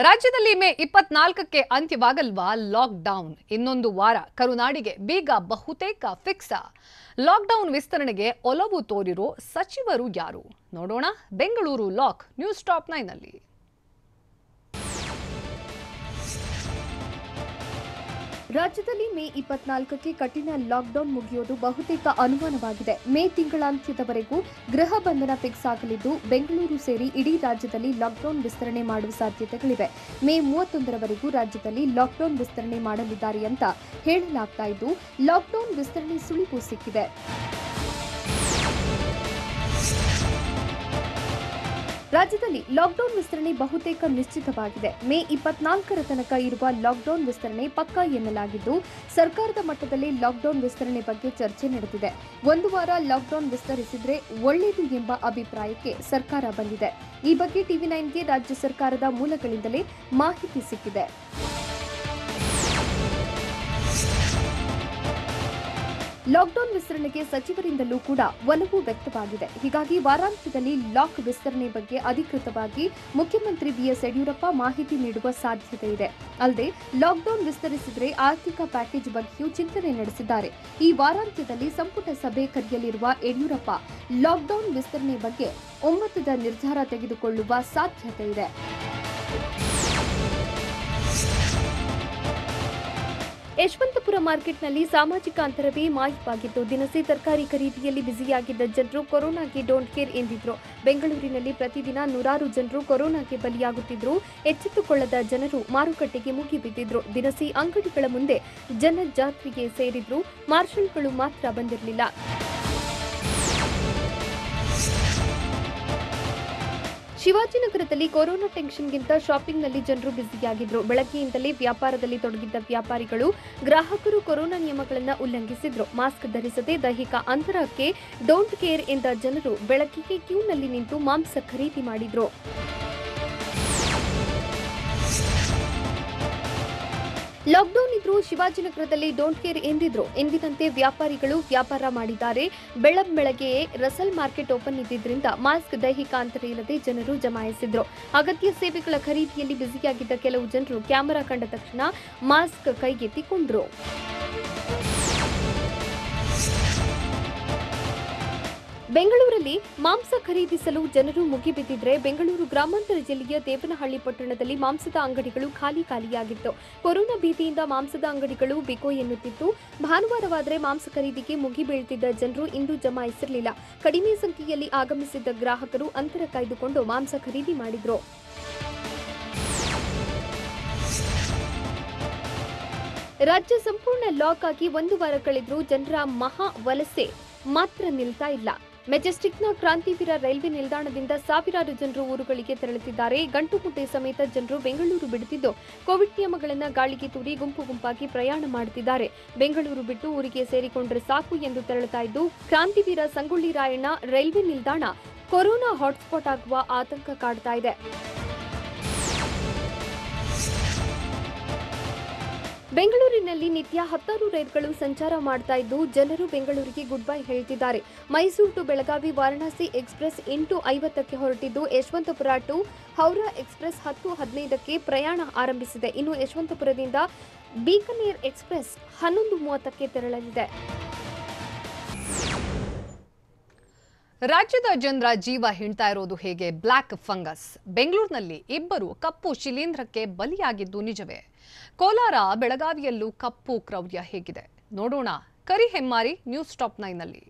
ರಾಜ್ಯದಲ್ಲಿ ಮೇ 24ಕ್ಕೆ ಅಂತ್ಯವಾಗಲ್ವಾ ಲಾಕ್ಡೌನ್. ಇನ್ನೊಂದು ವಾರ ಕರುನಾಡಿಗೆ ಬೀಗ ಬಹುತೇಕ ಫಿಕ್ಸ್. ಲಾಕ್ಡೌನ್ ವಿಸ್ತರಣೆಗೆ ಒಲವು ತೋರಿರೋ ಸಚಿವರು ಯಾರು ನೋಡೋಣ. ಬೆಂಗಳೂರು ಲಾಕ್ ನ್ಯೂಸ್ ಟಾಪ್ 9 ನಲ್ಲಿ. ರಾಜ್ಯದಲ್ಲಿ ಮೇ 24ಕ್ಕೆ ಕಠಿಣ ಲಾಕ್ಡೌನ್ ಮುಗಿಯೋದು ಬಹುತೇಕ ಅನುಮಾನವಾಗಿದೆ. ಮೇ ತಿಂಗಳಾಂತ್ಯದವರೆಗೂ ಗೃಹ ಬಂಧನ ಫಿಕ್ಸ್ ಆಗಲಿದ್ದು, ಬೆಂಗಳೂರು ಸೇರಿ ಇಡೀ ರಾಜ್ಯದಲ್ಲಿ ಲಾಕ್ಡೌನ್ ವಿಸ್ತರಣೆ ಮಾಡುವ ಸಾಧ್ಯತೆಗಳಿವೆ. ಮೇ 31ರವರೆಗೂ ರಾಜ್ಯದಲ್ಲಿ ಲಾಕ್ಡೌನ್ ವಿಸ್ತರಣೆ ಮಾಡಲಿದ್ದಾರೆ ಅಂತ ಹೇಳಲಾಗ್ತಾ ಇದ್ದು, ಲಾಕ್ಡೌನ್ ವಿಸ್ತರಣೆ ಸುಳಿವು ಸಿಕ್ಕಿದೆ. ರಾಜ್ಯದಲ್ಲಿ ಲಾಕ್ಡೌನ್ ವಿಸ್ತರಣೆ ಬಹುತೇಕ ನಿಶ್ಚಿತವಾಗಿದೆ. ಮೇ 24ರ ತನಕ ಇರುವ ಲಾಕ್ಡೌನ್ ವಿಸ್ತರಣೆ ಪಕ್ಕಾ ಎನ್ನಲಾಗಿದ್ದು, ಸರ್ಕಾರದ ಮಟ್ಟದಲ್ಲಿ ಲಾಕ್ಡೌನ್ ವಿಸ್ತರಣೆ ಬಗ್ಗೆ ಚರ್ಚೆ ನಡೆದಿದೆ. ಒಂದು ವಾರ ಲಾಕ್ಡೌನ್ ವಿಸ್ತರಿಸಿದ್ರೆ ಒಳ್ಳೆಯದು ಎಂಬ ಅಭಿಪ್ರಾಯಕ್ಕೆ ಸರ್ಕಾರ ಬಂದಿದೆ. ಈ ಬಗ್ಗೆ TV9ಗೆ ರಾಜ್ಯ ಸರ್ಕಾರದ ಮೂಲಗಳಿಂದಲೇ ಮಾಹಿತಿ ಸಿಕ್ಕಿದೆ. ಲಾಕ್ಡೌನ್ ವಿಸ್ತರಣೆಗೆ ಸಚಿವರಿಂದಲೂ ಕೂಡ ಒಲವು ವ್ಯಕ್ತವಾಗಿದೆ. ಹೀಗಾಗಿ ವಾರಾಂತ್ಯದಲ್ಲಿ ಲಾಕ್ ವಿಸ್ತರಣೆ ಬಗ್ಗೆ ಅಧಿಕೃತವಾಗಿ ಮುಖ್ಯಮಂತ್ರಿ BS ಯಡಿಯೂರಪ್ಪ ಮಾಹಿತಿ ನೀಡುವ ಸಾಧ್ಯತೆ ಇದೆ. ಅಲ್ಲದೆ ಲಾಕ್ಡೌನ್ ವಿಸ್ತರಿಸಿದರೆ ಆರ್ಥಿಕ ಪ್ಯಾಕೇಜ್ ಬಗ್ಗೆಯೂ ಚಿಂತನೆ ನಡೆಸಿದ್ದಾರೆ. ಈ ವಾರಾಂತ್ಯದಲ್ಲಿ ಸಂಪುಟ ಸಭೆ ಕರೆಯಲಿರುವ ಯಡಿಯೂರಪ್ಪ ಲಾಕ್ಡೌನ್ ವಿಸ್ತರಣೆ ಬಗ್ಗೆ ಒಮ್ಮತದ ನಿರ್ಧಾರ ತೆಗೆದುಕೊಳ್ಳುವ ಸಾಧ್ಯತೆ ಇದೆ. ಯಶವಂತಪುರ ಮಾರ್ಕೆಟ್ನಲ್ಲಿ ಸಾಮಾಜಿಕ ಅಂತರವೇ ಮಾಯವಾಗಿದ್ದು, ದಿನಸಿ ತರಕಾರಿ ಖರೀದಿಯಲ್ಲಿ ಬ್ಯುಸಿಯಾಗಿದ್ದ ಜನರು ಕೊರೋನಾಗೆ ಡೋಂಟ್ ಕೇರ್ ಎಂದಿದ್ರು. ಬೆಂಗಳೂರಿನಲ್ಲಿ ಪ್ರತಿದಿನ ನೂರಾರು ಜನರು ಕೊರೋನಾಗೆ ಬಲಿಯಾಗುತ್ತಿದ್ರು. ಎಚ್ಚೆತ್ತುಕೊಳ್ಳದ ಜನರು ಮಾರುಕಟ್ಟೆಗೆ ಮುಗಿಬಿದ್ದಿದ್ರು. ದಿನಸಿ ಅಂಗಡಿಗಳ ಮುಂದೆ ಜನಜಾತ್ರೆಗೆ ಸೇರಿದ್ರು. ಮಾರ್ಷಲ್ಗಳು ಮಾತ್ರ ಬಂದಿರಲಿಲ್ಲ. ಶಿವಾಜಿನಗರದಲ್ಲಿ ಕೊರೋನಾ ಟೆನ್ಷನ್ಗಿಂತ ಶಾಪಿಂಗ್ನಲ್ಲಿ ಜನರು ಬ್ಯುಸಿಯಾಗಿದ್ರು. ಬೆಳಗ್ಗೆಯಿಂದಲೇ ವ್ಯಾಪಾರದಲ್ಲಿ ತೊಡಗಿದ್ದ ವ್ಯಾಪಾರಿಗಳು, ಗ್ರಾಹಕರು ಕೊರೋನಾ ನಿಯಮಗಳನ್ನು ಉಲ್ಲಂಘಿಸಿದ್ರು. ಮಾಸ್ಕ್ ಧರಿಸದೆ ದೈಹಿಕ ಅಂತರಕ್ಕೆ ಡೋಂಟ್ ಕೇರ್ ಎಂದ ಜನರು ಬೆಳಗ್ಗೆಗೆ ಕ್ಯೂನಲ್ಲಿ ನಿಂತು ಮಾಂಸ ಖರೀದಿ ಮಾಡಿದ್ರು. ಲಾಕ್ಡೌನ್ ಇದ್ರೂ ಶಿವಾಜಿನಗರದಲ್ಲಿ ಡೋಂಟ್ ಕೇರ್ ಎಂದಿದ್ರು. ಎಂದಿನಂತೆ ವ್ಯಾಪಾರಿಗಳು ವ್ಯಾಪಾರ ಮಾಡಿದ್ದಾರೆ. ಬೆಳಗ್ಗೆಯೇ ರಸಲ್ ಮಾರ್ಕೆಟ್ ಓಪನ್ ಇದ್ದಿದ್ದರಿಂದ ಮಾಸ್ಕ್, ದೈಹಿಕ ಅಂತರ ಇಲ್ಲದೆ ಜನರು ಜಮಾಯಿಸಿದ್ರು. ಅಗತ್ಯ ಸೇವೆಗಳ ಖರೀದಿಯಲ್ಲಿ ಬ್ಯುಸಿಯಾಗಿದ್ದ ಕೆಲವು ಜನರು ಕ್ಯಾಮೆರಾ ಕಂಡ ತಕ್ಷಣ ಮಾಸ್ಕ್ ಕೈಗೆತ್ತಿಕೊಂಡ್ರು. ಬೆಂಗಳೂರಲ್ಲಿ ಮಾಂಸ ಖರೀದಿಸಲು ಜನರು ಮುಗಿಬಿದ್ದಿದ್ರೆ, ಬೆಂಗಳೂರು ಗ್ರಾಮಾಂತರ ಜಿಲ್ಲೆಯ ದೇವನಹಳ್ಳಿ ಪಟ್ಟಣದಲ್ಲಿ ಮಾಂಸದ ಅಂಗಡಿಗಳು ಖಾಲಿಯಾಗಿತ್ತು. ಕೊರೋನಾ ಭೀತಿಯಿಂದ ಮಾಂಸದ ಅಂಗಡಿಗಳು ಬಿಕೋ ಎನ್ನುತ್ತಿತ್ತು. ಭಾನುವಾರವಾದರೆ ಮಾಂಸ ಖರೀದಿಗೆ ಮುಗಿಬೀಳ್ತಿದ್ದ ಜನರು ಇಂದು ಜಮಾಯಿಸಿರಲಿಲ್ಲ. ಕಡಿಮೆ ಸಂಖ್ಯೆಯಲ್ಲಿ ಆಗಮಿಸಿದ್ದ ಗ್ರಾಹಕರು ಅಂತರ ಕಾಯ್ದುಕೊಂಡು ಮಾಂಸ ಖರೀದಿ ಮಾಡಿದ್ರು. ರಾಜ್ಯ ಸಂಪೂರ್ಣ ಲಾಕ್ ಆಗಿ ಒಂದು ವಾರ ಕಳೆದರೂ ಜನರ ಮಹಾ ವಲಸೆ ಮಾತ್ರ ನಿಲ್ತಾ ಇಲ್ಲ. ಮೆಜೆಸ್ಟಿಕ್ನ ಕ್ರಾಂತಿವೀರ ರೈಲ್ವೆ ನಿಲ್ದಾಣದಿಂದ ಸಾವಿರಾರು ಜನರು ಊರುಗಳಿಗೆ ತೆರಳುತ್ತಿದ್ದಾರೆ. ಗಂಟು ಮುಟ್ಟೆ ಸಮೇತ ಜನರು ಬೆಂಗಳೂರು ಬಿಡುತ್ತಿದ್ದು, ಕೋವಿಡ್ ನಿಯಮಗಳನ್ನು ಗಾಳಿಗೆ ತೂರಿ ಗುಂಪು ಗುಂಪಾಗಿ ಪ್ರಯಾಣ ಮಾಡುತ್ತಿದ್ದಾರೆ. ಬೆಂಗಳೂರು ಬಿಟ್ಟು ಊರಿಗೆ ಸೇರಿಕೊಂಡ್ರೆ ಸಾಕು ಎಂದು ತೆರಳುತ್ತಾ ಇದ್ದು, ಕ್ರಾಂತಿವೀರ ಸಂಗೊಳ್ಳಿ ರಾಯಣ್ಣ ರೈಲ್ವೆ ನಿಲ್ದಾಣ ಕೊರೋನಾ ಹಾಟ್ಸ್ಪಾಟ್ ಆಗುವ ಆತಂಕ ಕಾಡ್ತಾ ಇದೆ. ಬೆಂಗಳೂರಿನಲ್ಲಿ ನಿತ್ಯ 10 ರೈಲುಗಳು ಸಂಚಾರ ಮಾಡ್ತಾ ಇದ್ದು, ಜನರು ಬೆಂಗಳೂರಿಗೆ ಗುಡ್ ಬೈ ಹೇಳ್ತಿದ್ದಾರೆ. ಮೈಸೂರು ಟು ಬೆಳಗಾವಿ ವಾರಣಾಸಿ ಎಕ್ಸ್ಪ್ರೆಸ್ 8:50ಕ್ಕೆ ಹೊರಟಿದ್ದು, ಯಶವಂತಪುರ ಟು ಹೌರಾ ಎಕ್ಸ್ಪ್ರೆಸ್ 10:15ಕ್ಕೆ ಪ್ರಯಾಣ ಆರಂಭಿಸಿದೆ. ಇನ್ನು ಯಶವಂತಪುರದಿಂದ ಬೀಕನೇರ್ ಎಕ್ಸ್ಪ್ರೆಸ್ 11:30ಕ್ಕೆ ತೆರಳಲಿದೆ. ರಾಜ್ಯದ ಜನರ ಜೀವ ಹಿಂಡ್ತಾ ಇರೋದು ಹೇಗೆ? Black fungus. ಬೆಂಗಳೂರಿನಲ್ಲಿ 2 ಕಪ್ಪು ಶಿಲೀಂಧ್ರಕ್ಕೆ ಬಲಿಯಾಗಿದ್ದು ನಿಜವೇ? ಕೋಲಾರ, ಬೆಳಗಾವಿಯಲ್ಲೂ ಕಪ್ಪು ಕ್ರೌರ್ಯ ಹೇಗಿದೆ ನೋಡೋಣ. ಕರಿ ಹೆಮ್ಮಾರಿ ನ್ಯೂಸ್ ಟಾಪ್ 9 ನಲ್ಲಿ.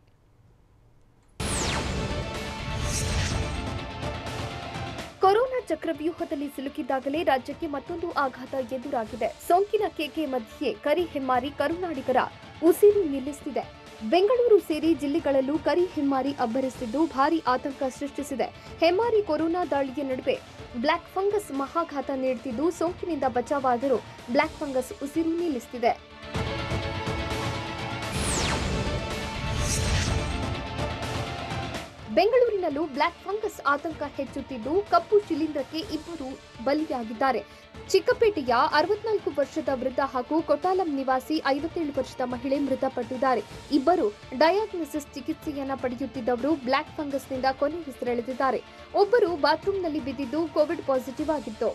ಕೊರೋನಾ ಚಕ್ರವ್ಯೂಹದಲ್ಲಿ ಸಿಲುಕಿದ್ದಾಗಲೇ ರಾಜ್ಯಕ್ಕೆ ಮತ್ತೊಂದು ಆಘಾತ ಎದುರಾಗಿದೆ. ಸೋಂಕಿನ ಕೇಕೆ ಮಧ್ಯೆ ಕರಿ ಹೆಮ್ಮಾರಿ ಕರುನಾಡಿಗರ ಉಸಿರು ನಿಲ್ಲಿಸುತ್ತಿದೆ. ಬೆಂಗಳೂರು ಸೇರಿ ಜಿಲ್ಲೆಗಳಲ್ಲೂ ಕರಿ ಹೆಮ್ಮಾರಿ ಅಬ್ಬರಿಸಿದ್ದು ಭಾರೀ ಆತಂಕ ಸೃಷ್ಟಿಸಿದೆ. ಹೆಮ್ಮಾರಿ ಕೊರೋನಾ ದಾಳಿಯ ನಡುವೆ ಬ್ಲ್ಯಾಕ್ ಫಂಗಸ್ ಮಹಾಘಾತ ನೀಡುತ್ತಿದ್ದು, ಸೋಂಕಿನಿಂದ ಬಚಾವಾದರೂ ಬ್ಲ್ಯಾಕ್ ಫಂಗಸ್ ಉಸಿರು ನಿಲ್ಲಿಸುತ್ತಿದೆ. ಬೆಂಗಳೂರಿನಲ್ಲೂ ಬ್ಲ್ಯಾಕ್ ಫಂಗಸ್ ಆತಂಕ ಹೆಚ್ಚುತ್ತಿದ್ದು, ಕಪ್ಪು ಶಿಲೀಂಧ್ರಕ್ಕೆ 2 ಬಲಿಯಾಗಿದ್ದಾರೆ. ಚಿಕ್ಕಪೇಟೆಯ 64 ವರ್ಷದ ವೃದ್ಧ ಹಾಗೂ ಕೊಟ್ಟಾಲಂ ನಿವಾಸಿ 57 ವರ್ಷದ ಮಹಿಳೆ ಮೃತಪಟ್ಟಿದ್ದಾರೆ. ಇಬ್ಬರು ಡಯಾಗ್ನೋಸಿಸ್ ಚಿಕಿತ್ಸೆಯನ್ನ ಪಡೆಯುತ್ತಿದ್ದವರು ಬ್ಲ್ಯಾಕ್ ಫಂಗಸ್ನಿಂದ ಕೊನೆಯುಸಿರೆಳೆದಿದ್ದಾರೆ. ಒಬ್ಬರು ಬಾತ್ರೂಮ್ನಲ್ಲಿ ಬಿದ್ದಿದ್ದು ಕೋವಿಡ್ ಪಾಸಿಟಿವ್ ಆಗಿತ್ತು.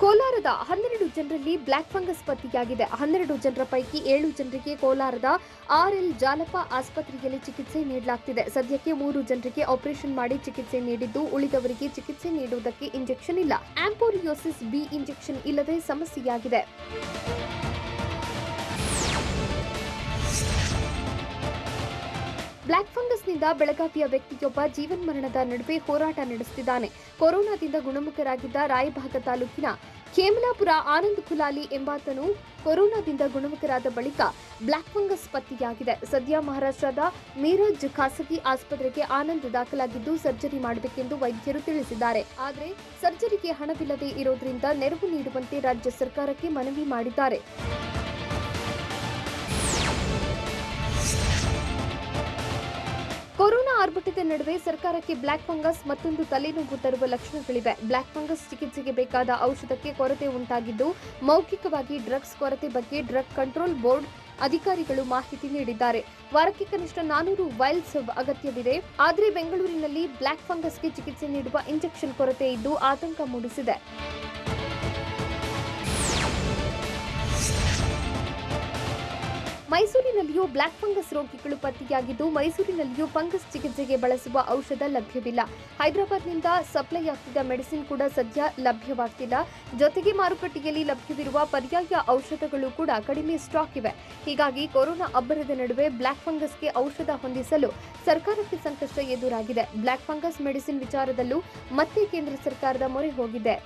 ಕೋಲಾರದ 12 ಜನರಲ್ಲಿ ಬ್ಲಾಕ್ ಫಂಗಸ್ ಪತ್ತೆಯಾಗಿದೆ. 12 ಜನರ ಪೈಕಿ 7 ಜನರಿಗೆ ಕೋಲಾರದ ಆರ್ಎಲ್ ಜಾಲಪ್ಪ ಆಸ್ಪತ್ರೆಯಲ್ಲಿ ಚಿಕಿತ್ಸೆ ನೀಡಲಾಗ್ತಿದೆ. ಸದ್ಯಕ್ಕೆ 3 ಜನರಿಗೆ ಆಪರೇಷನ್ ಮಾಡಿ ಚಿಕಿತ್ಸೆ ನೀಡಿದ್ದು, ಉಳಿದವರಿಗೆ ಚಿಕಿತ್ಸೆ ನೀಡುವುದಕ್ಕೆ ಇಂಜೆಕ್ಷನ್ ಇಲ್ಲ. ಆಂಪೋರಿಯೋಸಿಸ್ ಬಿ ಇಂಜೆಕ್ಷನ್ ಇಲ್ಲದೆ ಸಮಸ್ಯೆಯಾಗಿದೆ. ಬ್ಲಾಕ್ ಫಂಗಸ್ನಿಂದ ಬೆಳಗಾವಿಯ ವ್ಯಕ್ತಿಯೊಬ್ಬ ಜೀವನ್ಮರಣದ ನಡುವೆ ಹೋರಾಟ ನಡೆಸುತ್ತಿದ್ದಾನೆ. ಕೊರೋನಾದಿಂದ ಗುಣಮುಖರಾಗಿದ್ದ ರಾಯಭಾಗ ತಾಲೂಕಿನ ಕೇಮಲಾಪುರ ಆನಂದ್ ಕುಲಾಲಿ ಎಂಬಾತನು ಕೊರೋನಾದಿಂದ ಗುಣಮುಖರಾದ ಬಳಿಕ ಬ್ಲಾಕ್ ಫಂಗಸ್ ಪತ್ತೆಯಾಗಿದೆ. ಸದ್ಯ ಮಹಾರಾಷ್ಟ್ರದ ಮೀರಜ್ ಖಾಸಗಿ ಆಸ್ಪತ್ರೆಗೆ ಆನಂದ್ ದಾಖಲಾಗಿದ್ದು ಸರ್ಜರಿ ಮಾಡಬೇಕೆಂದು ವೈದ್ಯರು ತಿಳಿಸಿದ್ದಾರೆ. ಆದರೆ ಸರ್ಜರಿಗೆ ಹಣವಿಲ್ಲದೆ ಇರೋದ್ರಿಂದ ನೆರವು ನೀಡುವಂತೆ ರಾಜ್ಯ ಸರ್ಕಾರಕ್ಕೆ ಮನವಿ ಮಾಡಿದ್ದಾರೆ. ಕೊರೋನಾ ಆರ್ಭಟದ ನಡುವೆ ಸರ್ಕಾರಕ್ಕೆ ಬ್ಲಾಕ್ ಫಂಗಸ್ ಮತ್ತೊಂದು ತಲೆನೋವು ತರುವ ಲಕ್ಷಣಗಳಿವೆ. ಬ್ಲಾಕ್ ಫಂಗಸ್ ಚಿಕಿತ್ಸೆಗೆ ಬೇಕಾದ ಔಷಧಕ್ಕೆ ಕೊರತೆ ಉಂಟಾಗಿದ್ದು, ಮೌಖಿಕವಾಗಿ ಡ್ರಗ್ಸ್ ಕೊರತೆ ಬಗ್ಗೆ ಡ್ರಗ್ ಕಂಟ್ರೋಲ್ ಬೋರ್ಡ್ ಅಧಿಕಾರಿಗಳು ಮಾಹಿತಿ ನೀಡಿದ್ದಾರೆ. ವಾರಕ್ಕೆ ಕನಿಷ್ಠ 400 ವೈಲ್ಸ್ ಅಗತ್ಯವಿದೆ. ಆದರೆ ಬೆಂಗಳೂರಿನಲ್ಲಿ ಬ್ಲಾಕ್ ಫಂಗಸ್ಗೆ ಚಿಕಿತ್ಸೆ ನೀಡುವ ಇಂಜೆಕ್ಷನ್ ಕೊರತೆ ಇದ್ದು ಆತಂಕ ಮೂಡಿಸಿದೆ. ಮೈಸೂರಿನಲ್ಲಿಯೂ ಬ್ಲಾಕ್ ಫಂಗಸ್ ರೋಗಿಗಳು ಪತ್ತೆಯಾಗಿದ್ದು, ಮೈಸೂರಿನಲ್ಲಿಯೂ ಫಂಗಸ್ ಚಿಕಿತ್ಸೆಗೆ ಬಳಸುವ ಔಷಧ ಲಭ್ಯವಿಲ್ಲ. ಹೈದರಾಬಾದ್ನಿಂದ ಸಪ್ಲೈ ಆಗ್ತಿದ್ದ ಮೆಡಿಸಿನ್ ಕೂಡ ಸದ್ಯ ಲಭ್ಯವಾಗ್ತಿಲ್ಲ. ಜೊತೆಗೆ ಮಾರುಕಟ್ಟೆಯಲ್ಲಿ ಲಭ್ಯವಿರುವ ಪರ್ಯಾಯ ಔಷಧಗಳು ಕೂಡ ಕಡಿಮೆ ಸ್ಟಾಕ್ ಇವೆ. ಹೀಗಾಗಿ ಕೊರೋನಾ ಅಬ್ಬರದ ನಡುವೆ ಬ್ಲಾಕ್ ಫಂಗಸ್ಗೆ ಔಷಧ ಹೊಂದಿಸಲು ಸರ್ಕಾರಕ್ಕೆ ಸಂಕಷ್ಟ ಎದುರಾಗಿದೆ. ಬ್ಲಾಕ್ ಫಂಗಸ್ ಮೆಡಿಸಿನ್ ವಿಚಾರದಲ್ಲೂ ಮತ್ತೆ ಕೇಂದ್ರ ಸರ್ಕಾರದ ಮೊರೆ ಹೋಗಿದೆ.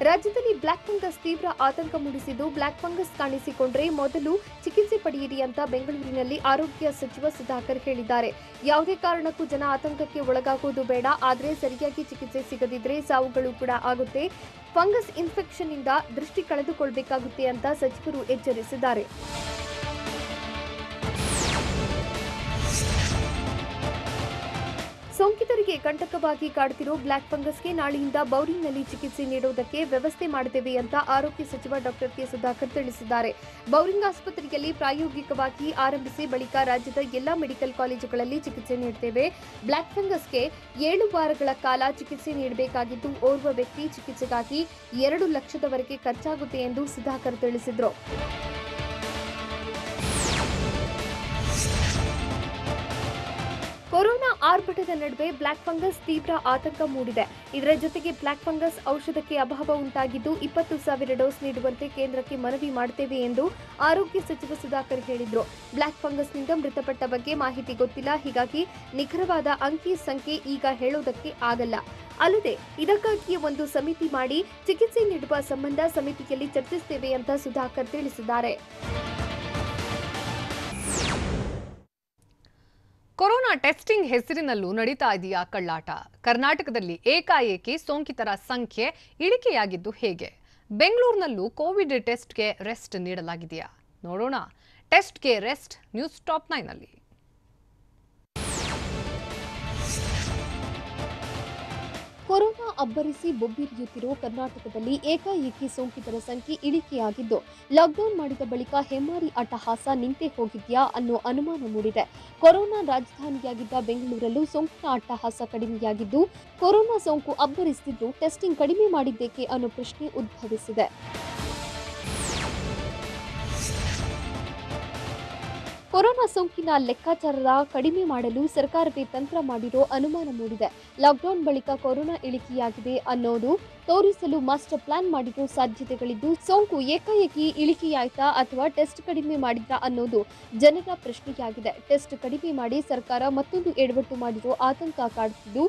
ರಾಜ್ಯದಲ್ಲಿ ಬ್ಲಾಕ್ ಫಂಗಸ್ ತೀವ್ರ ಆತಂಕ ಮೂಡಿಸಿದ್ದು, ಬ್ಲಾಕ್ ಫಂಗಸ್ ಕಾಣಿಸಿಕೊಂಡ್ರೆ ಮೊದಲು ಚಿಕಿತ್ಸೆ ಪಡೆಯಿರಿ ಅಂತ ಬೆಂಗಳೂರಿನಲ್ಲಿ ಆರೋಗ್ಯ ಸಚಿವ ಸುಧಾಕರ್ ಹೇಳಿದ್ದಾರೆ. ಯಾವುದೇ ಕಾರಣಕ್ಕೂ ಜನ ಆತಂಕಕ್ಕೆ ಒಳಗಾಗುವುದು ಬೇಡ. ಆದರೆ ಸರಿಯಾಗಿ ಚಿಕಿತ್ಸೆ ಸಿಗದಿದ್ರೆ ಸಾವುಗಳು ಕೂಡ ಆಗುತ್ತೆ. ಫಂಗಸ್ ಇನ್ಫೆಕ್ಷನ್ ಇಂದ ದೃಷ್ಟಿ ಕಳೆದುಕೊಳ್ಳಬೇಕಾಗುತ್ತೆ ಅಂತ ಸಚಿವರು ಎಚ್ಚರಿಸಿದ್ದಾರೆ. ಸೋಂಕಿತರಿಗೆ ಕಂಟಕವಾಗಿ ಕಾಡುತ್ತಿರೋ ಬ್ಲಾಕ್ ಫಂಗಸ್ಗೆ ನಾಳೆಯಿಂದ ಬೌರಿಂಗ್ನಲ್ಲಿ ಚಿಕಿತ್ಸೆ ನೀಡುವುದಕ್ಕೆ ವ್ಯವಸ್ಥೆ ಮಾಡುತ್ತೇವೆ ಅಂತ ಆರೋಗ್ಯ ಸಚಿವ ಡಾಕ್ಟರ್ ಕೆ ಸುಧಾಕರ್ ತಿಳಿಸಿದ್ದಾರೆ. ಬೌರಿಂಗ್ ಆಸ್ಪತ್ರೆಯಲ್ಲಿ ಪ್ರಾಯೋಗಿಕವಾಗಿ ಆರಂಭಿಸಿ ಬಳಿಕ ರಾಜ್ಯದ ಎಲ್ಲಾ ಮೆಡಿಕಲ್ ಕಾಲೇಜುಗಳಲ್ಲಿ ಚಿಕಿತ್ಸೆ ನೀಡುತ್ತೇವೆ. ಬ್ಲಾಕ್ ಫಂಗಸ್ಗೆ 7 ವಾರಗಳ ಕಾಲ ಚಿಕಿತ್ಸೆ ನೀಡಬೇಕಾಗಿದ್ದು, ಓರ್ವ ವ್ಯಕ್ತಿ ಚಿಕಿತ್ಸೆಗಾಗಿ 2 ಲಕ್ಷದವರೆಗೆ ಖರ್ಚಾಗುತ್ತೆ ಎಂದು ಸುಧಾಕರ್ ತಿಳಿಸಿದರು. ಕೊರೋನಾ ಆರ್ಭಟದ ನಡುವೆ ಬ್ಲಾಕ್ ಫಂಗಸ್ ತೀವ್ರ ಆತಂಕ ಮೂಡಿದೆ. ಇದರ ಜೊತೆಗೆ ಬ್ಲಾಕ್ ಫಂಗಸ್ ಔಷಧಕ್ಕೆ ಅಭಾವ ಉಂಟಾಗಿದ್ದು 20,000 ಡೋಸ್ ನೀಡುವಂತೆ ಕೇಂದ್ರಕ್ಕೆ ಮನವಿ ಮಾಡುತ್ತೇವೆ ಎಂದು ಆರೋಗ್ಯ ಸಚಿವ ಸುಧಾಕರ್ ಹೇಳಿದರು. ಬ್ಲಾಕ್ ಫಂಗಸ್ನಿಂದ ಮೃತಪಟ್ಟ ಬಗ್ಗೆ ಮಾಹಿತಿ ಗೊತ್ತಿಲ್ಲ. ಹೀಗಾಗಿ ನಿಖರವಾದ ಅಂಕಿ ಸಂಖ್ಯೆ ಈಗ ಹೇಳೋದಕ್ಕೆ ಆಗಲ್ಲ. ಅಲ್ಲದೆ ಇದಕ್ಕಾಗಿ ಒಂದು ಸಮಿತಿ ಮಾಡಿ ಚಿಕಿತ್ಸೆ ನೀಡುವ ಸಂಬಂಧ ಸಮಿತಿಯಲ್ಲಿ ಚರ್ಚಿಸುತ್ತೇವೆ ಅಂತ ಸುಧಾಕರ್ ತಿಳಿಸಿದ್ದಾರೆ. ಕೊರೋನಾ ಟೆಸ್ಟಿಂಗ್ ಹೆಸರಿನಲ್ಲೂ ನಡೀತಾ ಇದೆಯಾ ಕಳ್ಳಾಟ? ಕರ್ನಾಟಕದಲ್ಲಿ ಏಕಾಏಕಿ ಸೋಂಕಿತರ ಸಂಖ್ಯೆ ಇಳಿಕೆಯಾಗಿದ್ದು ಹೇಗೆ? ಬೆಂಗಳೂರಿನಲ್ಲೂ ಕೋವಿಡ್ ಟೆಸ್ಟ್ಗೆ ರೆಸ್ಟ್ ನೀಡಲಾಗಿದೆಯಾ? ನೋಡೋಣ. ಟೆಸ್ಟ್ಗೆ ರೆಸ್ಟ್ ನ್ಯೂಸ್ ಟಾಪ್ 9 ನಲ್ಲಿ. ಕೊರೋನಾ ಅಬ್ಬರಿಸಿ ಬೊಬ್ಬಿರಿಯುತ್ತಿರುವ ಕರ್ನಾಟಕದಲ್ಲಿ ಏಕಾಏಕಿ ಸೋಂಕಿತರ ಸಂಖ್ಯೆ ಇಳಿಕೆಯಾಗಿದ್ದು, ಲಾಕ್ಡೌನ್ ಮಾಡಿದ ಬಳಿಕ ಹೆಮ್ಮಾರಿ ಅಟ್ಟಹಾಸ ನಿಂತೇ ಹೋಗಿದ್ಯಾ ಅನ್ನೋ ಅನುಮಾನ ಮೂಡಿದೆ. ಕೊರೋನಾ ರಾಜಧಾನಿಯಾಗಿದ್ದ ಬೆಂಗಳೂರಲ್ಲೂ ಸೋಂಕಿನ ಅಟ್ಟಹಾಸ ಕಡಿಮೆಯಾಗಿದ್ದು, ಕೊರೋನಾ ಸೋಂಕು ಅಬ್ಬರಿಸುತ್ತಿದ್ದು ಟೆಸ್ಟಿಂಗ್ ಕಡಿಮೆ ಮಾಡಿದ್ದೇಕೆ ಅನ್ನೋ ಪ್ರಶ್ನೆ ಉದ್ಭವಿಸಿದೆ. ಕೊರೋನಾ ಸೋಂಕಿನ ಲೆಕ್ಕಾಚಾರ ಕಡಿಮೆ ಮಾಡಲು ಸರ್ಕಾರವೇ ತಂತ್ರ ಮಾಡಿರೋ ಅನುಮಾನ ಮೂಡಿದೆ. ಲಾಕ್ಡೌನ್ ಬಳಿಕ ಕೊರೋನಾ ಇಳಿಕೆಯಾಗಿದೆ ಅನ್ನೋದು ತೋರಿಸಲು ಮಾಸ್ಟರ್ ಪ್ಲಾನ್ ಮಾಡಿರೋ ಸಾಧ್ಯತೆಗಳಿದ್ದು, ಸೋಂಕು ಏಕಾಏಕಿ ಇಳಿಕೆಯಾಯ್ತಾ ಅಥವಾ ಟೆಸ್ಟ್ ಕಡಿಮೆ ಮಾಡಿದ್ರಾ ಅನ್ನೋದು ಜನರ ಪ್ರಶ್ನೆಯಾಗಿದೆ. ಟೆಸ್ಟ್ ಕಡಿಮೆ ಮಾಡಿ ಸರ್ಕಾರ ಮತ್ತೊಂದು ಎಡವಟ್ಟು ಮಾಡಿರೋ ಆತಂಕ ಕಾಡುತ್ತಿದ್ದು,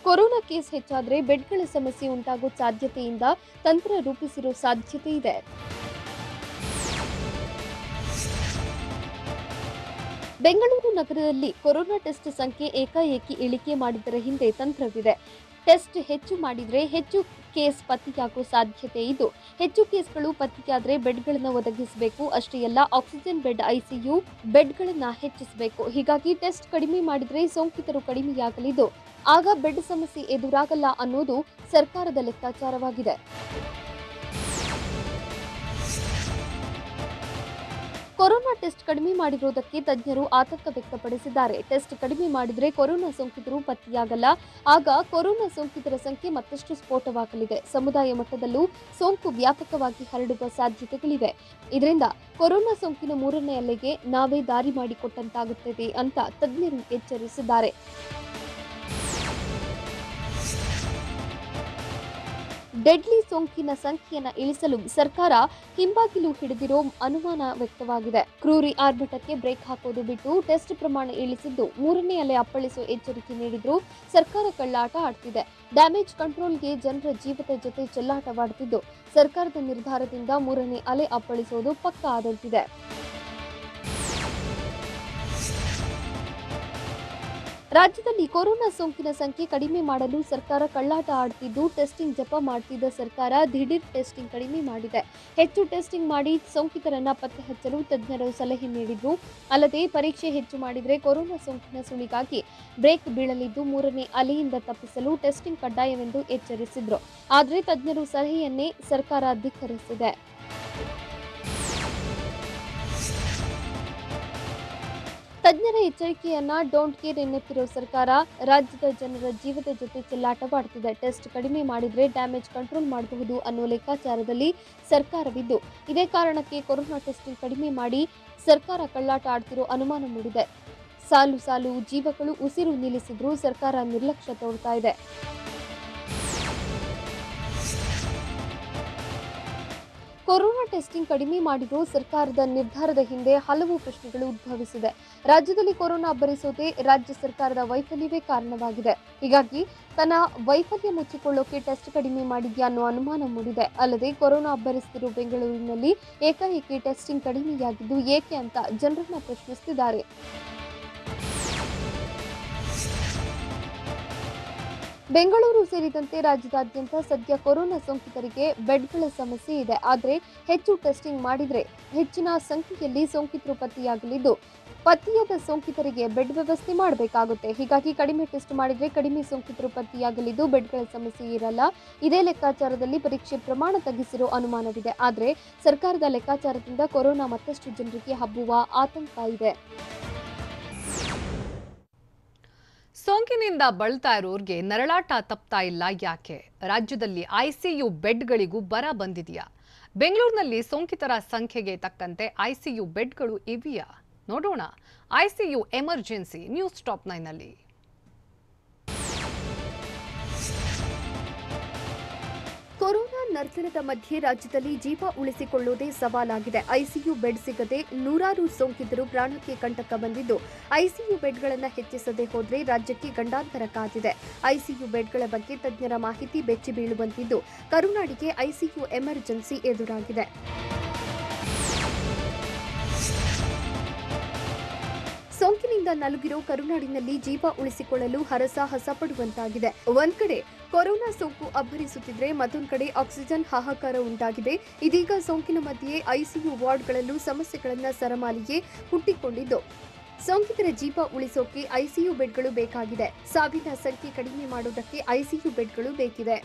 ಕೊರೋನಾ ಕೇಸ್ ಹೆಚ್ಚಾದರೆ ಬೆಡ್ಗಳ ಸಮಸ್ಯೆ ಉಂಟಾಗೋ ಸಾಧ್ಯತೆಯಿಂದ ತಂತ್ರ ರೂಪಿಸಿರೋ ಸಾಧ್ಯತೆ ಇದೆ. ಬೆಂಗಳೂರು ನಗರದಲ್ಲಿ ಕೊರೋನಾ ಟೆಸ್ಟ್ ಸಂಖ್ಯೆ ಏಕಾಏಕಿ ಇಳಿಕೆ ಮಾಡಿದ್ದರ ಹಿಂದೆ ತಂತ್ರವಿದೆ. ಟೆಸ್ಟ್ ಹೆಚ್ಚು ಮಾಡಿದರೆ ಹೆಚ್ಚು ಕೇಸ್ ಪತ್ತೆಯಾಗುವ ಸಾಧ್ಯತೆ ಇದ್ದು, ಹೆಚ್ಚು ಕೇಸ್ಗಳು ಪತ್ತೆಯಾದರೆ ಬೆಡ್ಗಳನ್ನು ಒದಗಿಸಬೇಕು. ಅಷ್ಟೇ ಅಲ್ಲ, ಆಕ್ಸಿಜನ್ ಬೆಡ್, ಐಸಿಯು ಬೆಡ್ಗಳನ್ನು ಹೆಚ್ಚಿಸಬೇಕು. ಹೀಗಾಗಿ ಟೆಸ್ಟ್ ಕಡಿಮೆ ಮಾಡಿದರೆ ಸೋಂಕಿತರು ಕಡಿಮೆಯಾಗಲಿದ್ದು, ಆಗ ಬೆಡ್ ಸಮಸ್ಯೆ ಎದುರಾಗಲ್ಲ ಅನ್ನೋದು ಸರ್ಕಾರದ ಲೆಕ್ಕಾಚಾರವಾಗಿದೆ. ಕೊರೋನಾ ಟೆಸ್ಟ್ ಕಡಿಮೆ ಮಾಡಿರುವುದಕ್ಕೆ ತಜ್ಞರು ಆತಂಕ ವ್ಯಕ್ತಪಡಿಸಿದ್ದಾರೆ. ಟೆಸ್ಟ್ ಕಡಿಮೆ ಮಾಡಿದರೆ ಕೊರೋನಾ ಸೋಂಕಿತರು ಪತ್ತೆಯಾಗಲ್ಲ. ಆಗ ಕೊರೋನಾ ಸೋಂಕಿತರ ಸಂಖ್ಯೆ ಮತ್ತಷ್ಟು ಸ್ಫೋಟವಾಗಲಿದೆ. ಸಮುದಾಯ ಮಟ್ಟದಲ್ಲೂ ಸೋಂಕು ವ್ಯಾಪಕವಾಗಿ ಹರಡುವ ಸಾಧ್ಯತೆಗಳಿವೆ. ಇದರಿಂದ ಕೊರೋನಾ ಸೋಂಕಿನ 3ನೇ ಅಲೆಗೆ ನಾವೇ ದಾರಿ ಮಾಡಿಕೊಟ್ಟಂತಾಗುತ್ತದೆ ಅಂತ ತಜ್ಞರು ಎಚ್ಚರಿಸಿದ್ದಾರೆ. ಡೆಡ್ಲಿ ಸೋಂಕಿನ ಸಂಖ್ಯೆಯನ್ನು ಇಳಿಸಲು ಸರ್ಕಾರ ಹಿಂಬಾಗಿಲು ಹಿಡಿದಿರೋ ಅನುಮಾನ ವ್ಯಕ್ತವಾಗಿದೆ. ಕ್ರೂರಿ ಆರ್ಭಟಕ್ಕೆ ಬ್ರೇಕ್ ಹಾಕೋದು ಬಿಟ್ಟು ಟೆಸ್ಟ್ ಪ್ರಮಾಣ ಇಳಿಸಿದ್ದು 3ನೇ ಅಲೆ ಅಪ್ಪಳಿಸುವ ಎಚ್ಚರಿಕೆ ನೀಡಿದ್ರು ಸರ್ಕಾರ ಕಳ್ಳಾಟ ಆಡ್ತಿದೆ. ಡ್ಯಾಮೇಜ್ ಕಂಟ್ರೋಲ್ಗೆ ಜನರ ಜೀವದ ಜೊತೆ ಚೆಲ್ಲಾಟವಾಡುತ್ತಿದ್ದು ಸರ್ಕಾರದ ನಿರ್ಧಾರದಿಂದ 3ನೇ ಅಲೆ ಅಪ್ಪಳಿಸುವುದು ಪಕ್ಕಾ ಆದಂತಿದೆ. ರಾಜ್ಯದಲ್ಲಿ ಕೊರೋನಾ ಸೋಂಕಿನ ಸಂಖ್ಯೆ ಕಡಿಮೆ ಮಾಡಲು ಸರ್ಕಾರ ಕಳ್ಳಾಟ ಆಡುತ್ತಿದ್ದು ಟೆಸ್ಟಿಂಗ್ ಜಪ ಮಾಡ್ತಿದ್ದ ಸರ್ಕಾರ ದಿಢೀರ್ ಟೆಸ್ಟಿಂಗ್ ಕಡಿಮೆ ಮಾಡಿದೆ. ಹೆಚ್ಚು ಟೆಸ್ಟಿಂಗ್ ಮಾಡಿ ಸೋಂಕಿತರನ್ನ ಪತ್ತೆ ಹಚ್ಚಲು ತಜ್ಞರು ಸಲಹೆ ನೀಡಿದ್ರು. ಅಲ್ಲದೆ ಪರೀಕ್ಷೆ ಹೆಚ್ಚು ಮಾಡಿದರೆ ಕೊರೋನಾ ಸೋಂಕಿನ ಸುಳಿಗಾಗಿ ಬ್ರೇಕ್ ಬೀಳಲಿದ್ದು 3ನೇ ಅಲೆಯಿಂದ ತಪ್ಪಿಸಲು ಟೆಸ್ಟಿಂಗ್ ಕಡ್ಡಾಯವೆಂದು ಎಚ್ಚರಿಸಿದ್ರು. ಆದರೆ ತಜ್ಞರು ಸಲಹೆಯನ್ನೇ ಸರ್ಕಾರ ಧಿಕ್ಕರಿಸಿದೆ. ತಜ್ಞರ ಎಚ್ಚರಿಕೆಯನ್ನ ಡೋಂಟ್ ಕೇರ್ ಎನ್ನುತ್ತಿರುವ ಸರ್ಕಾರ ರಾಜ್ಯದ ಜನರ ಜೀವದ ಜೊತೆ ಚೆಲ್ಲಾಟವಾಡುತ್ತಿದೆ. ಟೆಸ್ಟ್ ಕಡಿಮೆ ಮಾಡಿದ್ರೆ ಡ್ಯಾಮೇಜ್ ಕಂಟ್ರೋಲ್ ಮಾಡಬಹುದು ಅನ್ನೋ ಲೆಕ್ಕಾಚಾರದಲ್ಲಿ ಸರ್ಕಾರವಿದ್ದು ಇದೇ ಕಾರಣಕ್ಕೆ ಕೊರೋನಾ ಟೆಸ್ಟಿಂಗ್ ಕಡಿಮೆ ಮಾಡಿ ಸರ್ಕಾರ ಕಳ್ಳಾಟ ಆಡ್ತಿರೋ ಅನುಮಾನ ಮೂಡಿದೆ. ಸಾಲು ಸಾಲು ಜೀವಗಳು ಉಸಿರು ನಿಲ್ಲಿಸಿದ್ರೂ ಸರ್ಕಾರ ನಿರ್ಲಕ್ಷ್ಯ ತೋರ್ತಾ ಇದೆ. ಕೊರೋನಾ ಟೆಸ್ಟಿಂಗ್ ಕಡಿಮೆ ಮಾಡಿರೋ ಸರ್ಕಾರದ ನಿರ್ಧಾರದ ಹಿಂದೆ ಹಲವು ಪ್ರಶ್ನೆಗಳು ಉದ್ಭವಿಸಿದೆ. ರಾಜ್ಯದಲ್ಲಿ ಕೊರೋನಾ ಅಬ್ಬರಿಸೋದೇ ರಾಜ್ಯ ಸರ್ಕಾರದ ವೈಫಲ್ಯವೇ ಕಾರಣವಾಗಿದೆ. ಹೀಗಾಗಿ ತನ್ನ ವೈಫಲ್ಯ ಮುಚ್ಚಿಕೊಳ್ಳೋಕೆ ಟೆಸ್ಟ್ ಕಡಿಮೆ ಮಾಡಿದ್ಯಾ ಅನ್ನೋ ಅನುಮಾನ ಮೂಡಿದೆ. ಅಲ್ಲದೆ ಕೊರೋನಾ ಅಬ್ಬರಿಸುತ್ತಿರೋ ಬೆಂಗಳೂರಿನಲ್ಲಿ ಏಕಾಏಕಿ ಟೆಸ್ಟಿಂಗ್ ಕಡಿಮೆಯಾಗಿದ್ದು ಏಕೆ ಅಂತ ಜನರನ್ನ ಪ್ರಶ್ನಿಸುತ್ತಿದ್ದಾರೆ. ಬೆಂಗಳೂರು ಸೇರಿದಂತೆ ರಾಜ್ಯದಾದ್ಯಂತ ಸದ್ಯ ಕೊರೋನಾ ಸೋಂಕಿತರಿಗೆ ಬೆಡ್ಗಳ ಸಮಸ್ಯೆ ಇದೆ. ಆದರೆ ಹೆಚ್ಚು ಟೆಸ್ಟಿಂಗ್ ಮಾಡಿದರೆ ಹೆಚ್ಚಿನ ಸಂಖ್ಯೆಯಲ್ಲಿ ಸೋಂಕಿತರು ಪತ್ತೆಯಾಗಲಿದ್ದು ಪತ್ತೆಯಾದ ಸೋಂಕಿತರಿಗೆ ಬೆಡ್ ವ್ಯವಸ್ಥೆ ಮಾಡಬೇಕಾಗುತ್ತೆ. ಹೀಗಾಗಿ ಕಡಿಮೆ ಟೆಸ್ಟ್ ಮಾಡಿದರೆ ಕಡಿಮೆ ಸೋಂಕಿತರು ಪತ್ತೆಯಾಗಲಿದ್ದು ಬೆಡ್ಗಳ ಸಮಸ್ಯೆ ಇರಲ್ಲ. ಇದೇ ಲೆಕ್ಕಾಚಾರದಲ್ಲಿ ಪರೀಕ್ಷೆ ಪ್ರಮಾಣ ತಗ್ಗಿಸಿರೋ ಅನುಮಾನವಿದೆ. ಆದರೆ ಸರ್ಕಾರದ ಲೆಕ್ಕಾಚಾರದಿಂದ ಕೊರೋನಾ ಮತ್ತಷ್ಟು ಜನರಿಗೆ ಹಬ್ಬುವ ಆತಂಕ ಇದೆ. ಸೋಂಕಿನಿಂದ ಬಳಲ್ತಾ ಇರೋರಿಗೆ ನರಳಾಟ ತಪ್ತಾ ಇಲ್ಲ ಯಾಕೆ? ರಾಜ್ಯದಲ್ಲಿ ಐಸಿಯು ಬೆಡ್ಗಳಿಗೂ ಬರ ಬಂದಿದೆಯಾ? ಬೆಂಗಳೂರಿನಲ್ಲಿ ಸೋಂಕಿತರ ಸಂಖ್ಯೆಗೆ ತಕ್ಕಂತೆ ಐಸಿಯು ಬೆಡ್ಗಳು ಇವೆಯಾ? ನೋಡೋಣ ಐಸಿಯು ಎಮರ್ಜೆನ್ಸಿ ನ್ಯೂಸ್ ಟಾಪ್ 9ನಲ್ಲಿ. ಕೊರೋನಾ ನರ್ತನದ ಮಧ್ಯೆ ರಾಜ್ಯದಲ್ಲಿ ಜೀವ ಉಳಿಸಿಕೊಳ್ಳುವುದೇ ಸವಾಲಾಗಿದೆ. ಐಸಿಯು ಬೆಡ್ ಸಿಗದೆ ನೂರಾರು ಸೋಂಕಿತರು ಪ್ರಾಣಕ್ಕೆ ಕಂಟಕ ಬಂದಿದ್ದು ಐಸಿಯು ಬೆಡ್ಗಳನ್ನು ಹೆಚ್ಚಿಸದೆ ಹೋದರೆ ರಾಜ್ಯಕ್ಕೆ ಗಂಡಾಂತರ ಕಾದಿದೆ. ಐಸಿಯು ಬೆಡ್ಗಳ ಬಗ್ಗೆ ತಜ್ಞರ ಮಾಹಿತಿ ಬೆಚ್ಚಿ ಬೀಳುವಂತಿದ್ದು ಕರುನಾಡಿಗೆ ಐಸಿಯು ಎಮರ್ಜೆನ್ಸಿ ಎದುರಾಗಿದೆ. ಸೋಂಕಿನಿಂದ ನಲುಗಿರೋ ಕರುನಾಡಿನಲ್ಲಿ ಜೀವ ಉಳಿಸಿಕೊಳ್ಳಲು ಹರಸಾಹಸ ಪಡುವಂತಾಗಿದೆ. ಒಂದ್ ಕಡೆ ಕೊರೋನಾ ಸೋಂಕು ಅಬ್ಬರಿಸುತ್ತಿದ್ರೆ ಮತ್ತೊಂದು ಕಡೆ ಆಕ್ಸಿಜನ್ ಹಾಹಾಕಾರ ಉಂಟಾಗಿದೆ. ಇದೀಗ ಸೋಂಕಿನ ಮಧ್ಯೆ ಐಸಿಯು ವಾರ್ಡ್ಗಳಲ್ಲೂ ಸಮಸ್ಯೆಗಳನ್ನ ಸರಮಾಲಿಗೆ ಹುಟ್ಟಿಕೊಂಡಿದ್ದು ಸೋಂಕಿತರ ಜೀವ ಉಳಿಸೋಕೆ ಐಸಿಯು ಬೆಡ್ಗಳು ಬೇಕಾಗಿದೆ. ಸಾವಿನ ಸಂಖ್ಯೆ ಕಡಿಮೆ ಮಾಡೋದಕ್ಕೆ ಐಸಿಯು ಬೆಡ್ಗಳು ಬೇಕಿದೆ.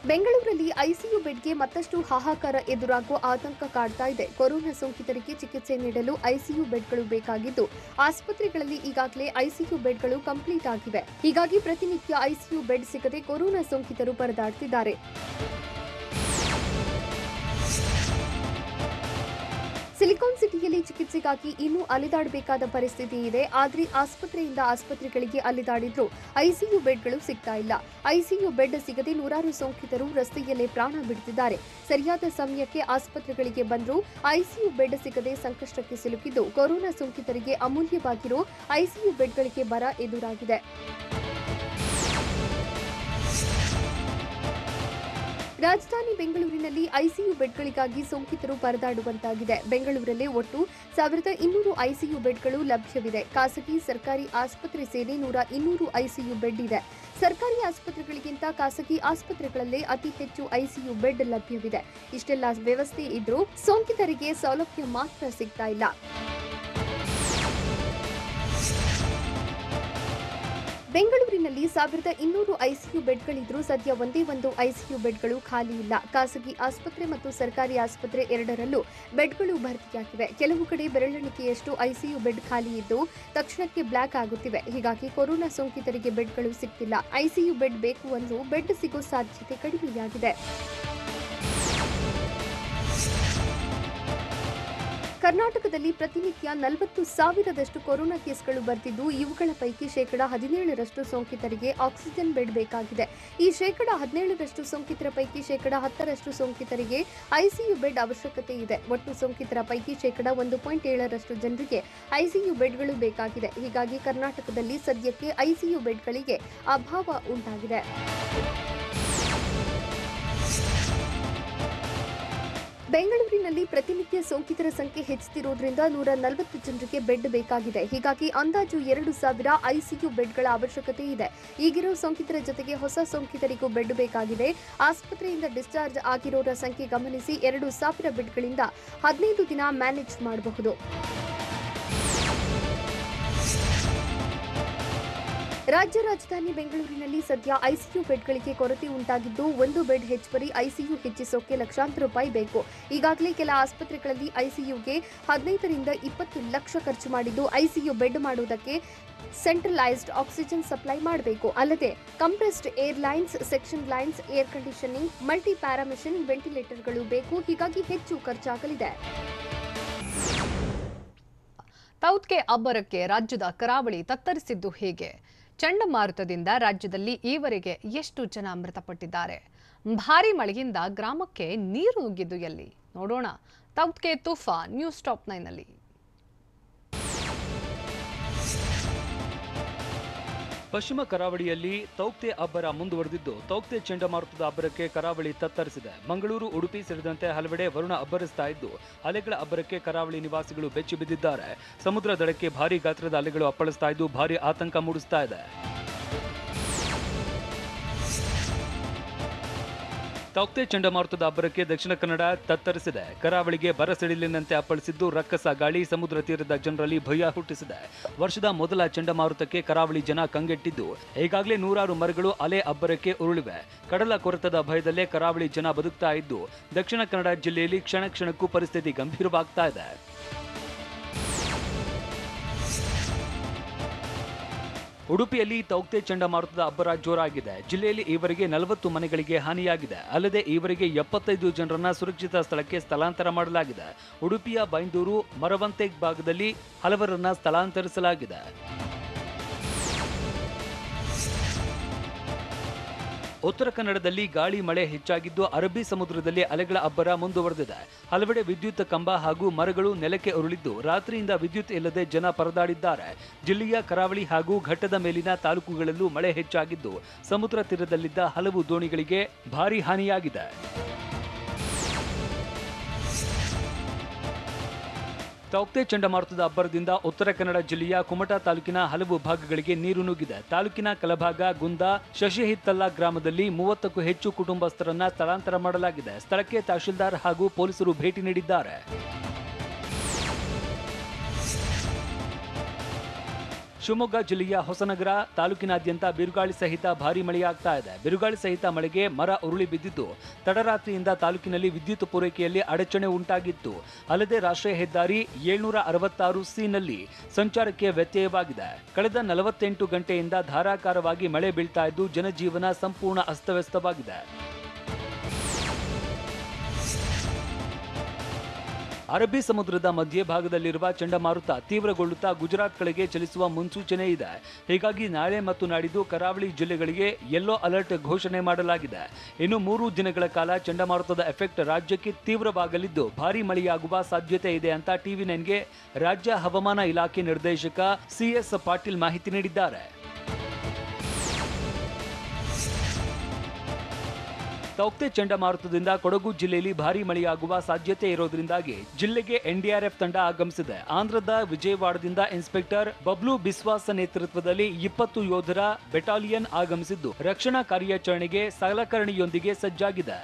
ಬೆಂಗಳೂರಲ್ಲಿ ಐಸಿಯು ಬೆಡ್ಗೆ ಮತ್ತಷ್ಟು ಹಾಹಾಕಾರ ಎದುರಾಗುವ ಆತಂಕ ಕಾಡ್ತಾ ಇದೆ. ಕೊರೋನಾ ಸೋಂಕಿತರಿಗೆ ಚಿಕಿತ್ಸೆ ನೀಡಲು ಐಸಿಯು ಬೆಡ್ಗಳು ಬೇಕಾಗಿದ್ದು ಆಸ್ಪತ್ರೆಗಳಲ್ಲಿ ಈಗಾಗಲೇ ಐಸಿಯು ಬೆಡ್ಗಳು ಕಂಪ್ಲೀಟ್ ಆಗಿವೆ. ಹೀಗಾಗಿ ಪ್ರತಿನಿತ್ಯ ಐಸಿಯು ಬೆಡ್ ಸಿಗದೆ ಕೊರೋನಾ ಸೋಂಕಿತರು ಪರದಾಡ್ತಿದ್ದಾರೆ. ಸಿಲಿಕಾನ್ ಸಿಟಿಯಲ್ಲಿ ಚಿಕಿತ್ಸೆಗಾಗಿ ಇನ್ನೂ ಅಲೆದಾಡಬೇಕಾದ ಪರಿಸ್ಥಿತಿ ಇದೆ. ಆದರೆ ಆಸ್ಪತ್ರೆಯಿಂದ ಆಸ್ಪತ್ರೆಗಳಿಗೆ ಅಲೆದಾಡಿದ್ರೂ ಐಸಿಯು ಬೆಡ್ಗಳು ಸಿಗ್ತಾ ಇಲ್ಲ. ಐಸಿಯು ಬೆಡ್ ಸಿಗದೆ ನೂರಾರು ಸೋಂಕಿತರು ರಸ್ತೆಯಲ್ಲೇ ಪ್ರಾಣ ಬಿಡುತ್ತಿದ್ದಾರೆ. ಸರಿಯಾದ ಸಮಯಕ್ಕೆ ಆಸ್ಪತ್ರೆಗಳಿಗೆ ಬಂದರೂ ಐಸಿಯು ಬೆಡ್ ಸಿಗದೆ ಸಂಕಷ್ಟಕ್ಕೆ ಸಿಲುಕಿದ್ದು ಕೊರೋನಾ ಸೋಂಕಿತರಿಗೆ ಅಮೂಲ್ಯವಾಗಿರೋ ಐಸಿಯು ಬೆಡ್ಗಳಿಗೆ ಬರ ಎದುರಾಗಿದೆ. ರಾಜಧಾನಿ ಬೆಂಗಳೂರಿನಲ್ಲಿ ಐಸಿಯು ಬೆಡ್ಗಳಿಗಾಗಿ ಸೋಂಕಿತರು ಪರದಾಡುವಂತಾಗಿದೆ. ಬೆಂಗಳೂರಲ್ಲಿ ಒಟ್ಟು 1200 ಐಸಿಯು ಬೆಡ್ಗಳು ಲಭ್ಯವಿದೆ. ಖಾಸಗಿ ಸರ್ಕಾರಿ ಆಸ್ಪತ್ರೆ ಸೇರಿ 200 ಐಸಿಯು ಬೆಡ್ ಇದೆ. ಸರ್ಕಾರಿ ಆಸ್ಪತ್ರೆಗಳಿಗಿಂತ ಖಾಸಗಿ ಆಸ್ಪತ್ರೆಗಳಲ್ಲೇ ಅತಿ ಹೆಚ್ಚು ಐಸಿಯು ಬೆಡ್ ಲಭ್ಯವಿದೆ. ಇಷ್ಟೆಲ್ಲ ವ್ಯವಸ್ಥೆ ಇದ್ರೂ ಸೋಂಕಿತರಿಗೆ ಸೌಲಭ್ಯ ಮಾತ್ರ ಸಿಗ್ತಾ ಇಲ್ಲ. ಬೆಂಗಳೂರಿನಲ್ಲಿ 1200 ಐಸಿಯು ಬೆಡ್ಗಳಿದ್ರೂ ಸದ್ಯ ಒಂದೇ ಒಂದು ಐಸಿಯು ಬೆಡ್ಗಳು ಖಾಲಿ ಇಲ್ಲ. ಖಾಸಗಿ ಆಸ್ಪತ್ರೆ ಮತ್ತು ಸರ್ಕಾರಿ ಆಸ್ಪತ್ರೆ ಎರಡರಲ್ಲೂ ಬೆಡ್ಗಳು ಭರ್ತಿಯಾಗಿವೆ. ಕೆಲವು ಕಡೆ ಬೆರಳೆಣಿಕೆಯಷ್ಟು ಐಸಿಯು ಬೆಡ್ ಖಾಲಿ ಇದ್ದು ತಕ್ಷಣಕ್ಕೆ ಬ್ಲಾಕ್ ಆಗುತ್ತಿವೆ. ಹೀಗಾಗಿ ಕೊರೋನಾ ಸೋಂಕಿತರಿಗೆ ಬೆಡ್ಗಳು ಸಿಗ್ತಿಲ್ಲ. ಐಸಿಯು ಬೆಡ್ ಬೇಕು ಅಂದ್ರೂ ಬೆಡ್ ಸಿಗೋ ಸಾಧ್ಯತೆ ಕಡಿಮೆಯಾಗಿದೆ. ಕರ್ನಾಟಕದಲ್ಲಿ ಪ್ರತಿನಿತ್ಯ 40,000ರಷ್ಟು ಕೊರೋನಾ ಕೇಸ್ಗಳು ಬರ್ತಿದ್ದು ಇವುಗಳ ಪೈಕಿ 17% ಸೋಂಕಿತರಿಗೆ ಆಕ್ಸಿಜನ್ ಬೆಡ್ ಬೇಕಾಗಿದೆ. ಈ 17% ಸೋಂಕಿತರ ಪೈಕಿ 10% ಸೋಂಕಿತರಿಗೆ ಐಸಿಯು ಬೆಡ್ ಅವಶ್ಯಕತೆ ಇದೆ. ಒಟ್ಟು ಸೋಂಕಿತರ ಪೈಕಿ 1.7% ಜನರಿಗೆ ಐಸಿಯು ಬೆಡ್ಗಳು ಬೇಕಾಗಿದೆ. ಹೀಗಾಗಿ ಕರ್ನಾಟಕದಲ್ಲಿ ಸದ್ಯಕ್ಕೆ ಐಸಿಯು ಬೆಡ್ಗಳಿಗೆ ಅಭಾವ ಉಂಟಾಗಿದೆ. ಬೆಂಗಳೂರಿನಲ್ಲಿ ಪ್ರತಿನಿತ್ಯ ಸೋಂಕಿತರ ಸಂಖ್ಯೆ ಹೆಚ್ಚುತ್ತಿರುವುದರಿಂದ 140 ಜನರಿಗೆ ಬೆಡ್ ಬೇಕಾಗಿದೆ. ಹೀಗಾಗಿ ಅಂದಾಜು 2,000 ಐಸಿಯು ಬೆಡ್ಗಳ ಅವಶ್ಯಕತೆ ಇದೆ. ಈಗಿರೋ ಸೋಂಕಿತರ ಜೊತೆಗೆ ಹೊಸ ಸೋಂಕಿತರಿಗೂ ಬೆಡ್ ಬೇಕಾಗಿದೆ. ಆಸ್ಪತ್ರೆಯಿಂದ ಡಿಸ್ಚಾರ್ಜ್ ಆಗಿರೋರ ಸಂಖ್ಯೆ ಗಮನಿಸಿ 2,000 ಬೆಡ್ಗಳಿಂದ 15 ದಿನ ಮ್ಯಾನೇಜ್ ಮಾಡಬಹುದು. ರಾಜ್ಯ ರಾಜಧಾನಿ ಬೆಂಗಳೂರಿನಲ್ಲಿ ಸದ್ಯ ಐಸಿಯು ಬೆಡ್ಗಳಿಗೆ ಕೊರತೆ ಉಂಟಾಗಿದ್ದು ಒಂದು ಬೆಡ್ ಹೆಚ್ಚುವರಿ ಐಸಿಯು ಹೆಚ್ಚಿಸೋಕೆ ಲಕ್ಷಾಂತರ ರೂಪಾಯಿ ಬೇಕು. ಈಗಾಗಲೇ ಕೆಲ ಆಸ್ಪತ್ರೆಗಳಲ್ಲಿ ಐಸಿಯುಗೆ 15 ರಿಂದ 20 ಲಕ್ಷ ಖರ್ಚು ಮಾಡಿದ್ದು ಐಸಿಯು ಬೆಡ್ ಮಾಡುವುದಕ್ಕೆ ಸೆಂಟ್ರಲೈಸ್ಡ್ ಆಕ್ಸಿಜನ್ ಸಪ್ಲೈ ಮಾಡಬೇಕು. ಅಲ್ಲದೆ compressed air lines, suction lines, air conditioning, multi parameter ವೆಂಟಿಲೇಟರ್ಗಳು ಬೇಕು. ಹೀಗಾಗಿ ಹೆಚ್ಚು ಖರ್ಚಾಗಲಿದೆ. ತೌತ್ಗೆ ಅಬ್ಬರಕ್ಕೆ ರಾಜ್ಯದ ಕರಾವಳಿ ತತ್ತರಿಸಿದ್ದು ಹೇಗೆ? ಚಂಡಮಾರುತದಿಂದ ರಾಜ್ಯದಲ್ಲಿ ಈವರೆಗೆ ಎಷ್ಟು ಜನ ಮೃತಪಟ್ಟಿದ್ದಾರೆ? ಭಾರೀ ಮಳೆಯಿಂದ ಗ್ರಾಮಕ್ಕೆ ನೀರು ನುಗ್ಗಿದ್ದು ಎಲ್ಲಿ? ನೋಡೋಣ ತೌತ್ಗೆ ತುಫಾನ್ ನ್ಯೂಸ್ ಟಾಪ್ 9ನಲ್ಲಿ. ಪಶ್ಚಿಮ ಕರಾವಳಿಯಲ್ಲಿ ತೌಕ್ತೆ ಅಬ್ಬರ ಮುಂದುವರೆದಿದ್ದು ತೌಕ್ತೆ ಚಂಡಮಾರುತದ ಅಬ್ಬರಕ್ಕೆ ಕರಾವಳಿ ತತ್ತರಿಸಿದೆ. ಮಂಗಳೂರು, ಉಡುಪಿ ಸೇರಿದಂತೆ ಹಲವೆಡೆ ವರುಣ ಅಬ್ಬರಿಸ್ತಾ ಇದ್ದು ಅಲೆಗಳ ಅಬ್ಬರಕ್ಕೆ ಕರಾವಳಿ ನಿವಾಸಿಗಳು ಬೆಚ್ಚಿ ಬಿದ್ದಿದ್ದಾರೆ. ಸಮುದ್ರ ದಡಕ್ಕೆ ಭಾರೀ ಗಾತ್ರದ ಅಲೆಗಳು ಅಪ್ಪಳಿಸ್ತಾ ಇದ್ದು ಭಾರೀ ಆತಂಕ ಮೂಡಿಸ್ತಾ ಇದೆ. ತೌಕ್ತೆ ಚಂಡಮಾರುತದ ಅಬ್ಬರಕ್ಕೆ ದಕ್ಷಿಣ ಕನ್ನಡ ತತ್ತರಿಸಿದೆ. ಕರಾವಳಿಗೆ ಬರ ಸಿಡಿಲಿನಂತೆ ಅಪ್ಪಳಿಸಿದ್ದು ರಕ್ಕಸ ಗಾಳಿ ಸಮುದ್ರ ತೀರದ ಜನರಲ್ಲಿ ಭಯ ಹುಟ್ಟಿಸಿದೆ. ವರ್ಷದ ಮೊದಲ ಚಂಡಮಾರುತಕ್ಕೆ ಕರಾವಳಿ ಜನ ಕಂಗೆಟ್ಟಿದ್ದು ಈಗಾಗಲೇ ನೂರಾರು ಮರಗಳು ಅಲೆ ಅಬ್ಬರಕ್ಕೆ ಉರುಳಿವೆ. ಕಡಲ ಕೊರೆತದ ಭಯದಲ್ಲೇ ಕರಾವಳಿ ಜನ ಬದುಕ್ತಾ ಇದ್ದು ದಕ್ಷಿಣ ಕನ್ನಡ ಜಿಲ್ಲೆಯಲ್ಲಿ ಕ್ಷಣ ಕ್ಷಣಕ್ಕೂ ಪರಿಸ್ಥಿತಿ ಗಂಭೀರವಾಗ್ತಾ ಇದೆ. ಉಡುಪಿಯಲ್ಲಿ ತೌಕ್ತೆ ಚಂಡಮಾರುತದ ಅಬ್ಬರ ಜೋರಾಗಿದೆ. ಜಿಲ್ಲೆಯಲ್ಲಿ ಈವರೆಗೆ 40 ಮನೆಗಳಿಗೆ ಹಾನಿಯಾಗಿದೆ. ಅಲ್ಲದೆ ಈವರೆಗೆ 75 ಜನರನ್ನ ಸುರಕ್ಷಿತ ಸ್ಥಳಕ್ಕೆ ಸ್ಥಳಾಂತರ ಮಾಡಲಾಗಿದೆ. ಉಡುಪಿಯ ಬೈಂದೂರು, ಮರವಂತೆ ಭಾಗದಲ್ಲಿ ಹಲವರನ್ನ ಸ್ಥಳಾಂತರಿಸಲಾಗಿದೆ. ಉತ್ತರ ಕನ್ನಡದಲ್ಲಿ ಗಾಳಿ ಮಳೆ ಹೆಚ್ಚಾಗಿದ್ದು ಅರಬ್ಬಿ ಸಮುದ್ರದಲ್ಲಿ ಅಲೆಗಳ ಅಬ್ಬರ ಮುಂದುವರೆದಿದೆ. ಹಲವೆಡೆ ವಿದ್ಯುತ್ ಕಂಬ ಹಾಗೂ ಮರಗಳು ನೆಲಕ್ಕೆ ಉರುಳಿದ್ದು ರಾತ್ರಿಯಿಂದ ವಿದ್ಯುತ್ ಇಲ್ಲದೆ ಜನ ಪರದಾಡಿದ್ದಾರೆ. ಜಿಲ್ಲೆಯ ಕರಾವಳಿ ಹಾಗೂ ಘಟ್ಟದ ಮೇಲಿನ ತಾಲೂಕುಗಳಲ್ಲೂ ಮಳೆ ಹೆಚ್ಚಾಗಿದ್ದು ಸಮುದ್ರ ತೀರದಲ್ಲಿದ್ದ ಹಲವು ದೋಣಿಗಳಿಗೆ ಭಾರೀ ಹಾನಿಯಾಗಿದೆ. ತೌಕ್ತೆ ಚಂಡಮಾರುತದ ಅಬ್ಬರದಿಂದ ಉತ್ತರ ಕನ್ನಡ ಜಿಲ್ಲೆಯ ಕುಮಟಾ ತಾಲೂಕಿನ ಹಲವು ಭಾಗಗಳಿಗೆ ನೀರು ನುಗ್ಗಿದೆ. ತಾಲೂಕಿನ ಕಲಭಾಗ, ಗುಂದ, ಶಶಿಹಿತ್ತಲ್ಲ ಗ್ರಾಮದಲ್ಲಿ 30ಕ್ಕೂ ಹೆಚ್ಚು ಕುಟುಂಬಸ್ಥರನ್ನ ಸ್ಥಳಾಂತರ ಮಾಡಲಾಗಿದೆ. ಸ್ಥಳಕ್ಕೆ ತಹಶೀಲ್ದಾರ್ ಹಾಗೂ ಪೊಲೀಸರು ಭೇಟಿ ನೀಡಿದ್ದಾರೆ. ಶಿವಮೊಗ್ಗ ಜಿಲ್ಲೆಯ ಹೊಸನಗರ ತಾಲೂಕಿನಾದ್ಯಂತ ಬಿರುಗಾಳಿ ಸಹಿತ ಭಾರೀ ಮಳೆಯಾಗ್ತಾ ಇದೆ. ಬಿರುಗಾಳಿ ಸಹಿತ ಮಳೆಗೆ ಮರ ಉರುಳಿ ಬಿದ್ದಿದ್ದು ತಡರಾತ್ರಿಯಿಂದ ತಾಲೂಕಿನಲ್ಲಿ ವಿದ್ಯುತ್ ಪೂರೈಕೆಯಲ್ಲಿ ಅಡಚಣೆ ಉಂಟಾಗಿತ್ತು. ಅಲ್ಲದೆ ರಾಷ್ಟ್ರೀಯ ಹೆದ್ದಾರಿ 766C ನಲ್ಲಿ ಸಂಚಾರಕ್ಕೆ ವ್ಯತ್ಯಯವಾಗಿದೆ. ಕಳೆದ 48 ಗಂಟೆಯಿಂದ ಧಾರಾಕಾರವಾಗಿ ಮಳೆ ಬೀಳ್ತಾ ಇದ್ದು ಜನಜೀವನ ಸಂಪೂರ್ಣ ಅಸ್ತವ್ಯಸ್ತವಾಗಿದೆ. ಅರಬ್ಬಿ ಸಮುದ್ರದ ಮಧ್ಯಭಾಗದಲ್ಲಿರುವ ಚಂಡಮಾರುತ ತೀವ್ರಗೊಳ್ಳುತ್ತಾ ಗುಜರಾತ್ ಕಡೆಗೆ ಚಲಿಸುವ ಮುನ್ಸೂಚನೆ ಇದೆ. ಹೀಗಾಗಿ ನಾಳೆ ಮತ್ತು ನಾಡಿದ್ದು ಕರಾವಳಿ ಜಿಲ್ಲೆಗಳಿಗೆ ಯೆಲ್ಲೋ ಅಲರ್ಟ್ ಘೋಷಣೆ ಮಾಡಲಾಗಿದೆ. ಇನ್ನು 3 ದಿನಗಳ ಕಾಲ ಚಂಡಮಾರುತದ ಎಫೆಕ್ಟ್ ರಾಜ್ಯಕ್ಕೆ ತೀವ್ರವಾಗಲಿದ್ದು ಭಾರೀ ಮಳೆಯಾಗುವ ಸಾಧ್ಯತೆ ಇದೆ ಅಂತ TV9ಗೆ ರಾಜ್ಯ ಹವಾಮಾನ ಇಲಾಖೆ ನಿರ್ದೇಶಕ CS ಪಾಟೀಲ್ ಮಾಹಿತಿ ನೀಡಿದ್ದಾರೆ. ತೌಕ್ತೆ ಚಂಡಮಾರುತದಿಂದ ಕೊಡಗು ಜಿಲ್ಲೆಯಲ್ಲಿ ಭಾರೀ ಮಳೆಯಾಗುವ ಸಾಧ್ಯತೆ ಇರೋದ್ರಿಂದಾಗಿ ಜಿಲ್ಲೆಗೆ NDRF ತಂಡ ಆಗಮಿಸಿದೆ. ಆಂಧ್ರದ ವಿಜಯವಾಡದಿಂದ ಇನ್ಸ್ಪೆಕ್ಟರ್ ಬಬ್ಲು ಬಿಸ್ವಾಸ್ ನೇತೃತ್ವದಲ್ಲಿ 20 ಯೋಧರ ಬೆಟಾಲಿಯನ್ ಆಗಮಿಸಿದ್ದು ರಕ್ಷಣಾ ಕಾರ್ಯಾಚರಣೆಗೆ ಸಲಕರಣೆಯೊಂದಿಗೆ ಸಜ್ಜಾಗಿದೆ.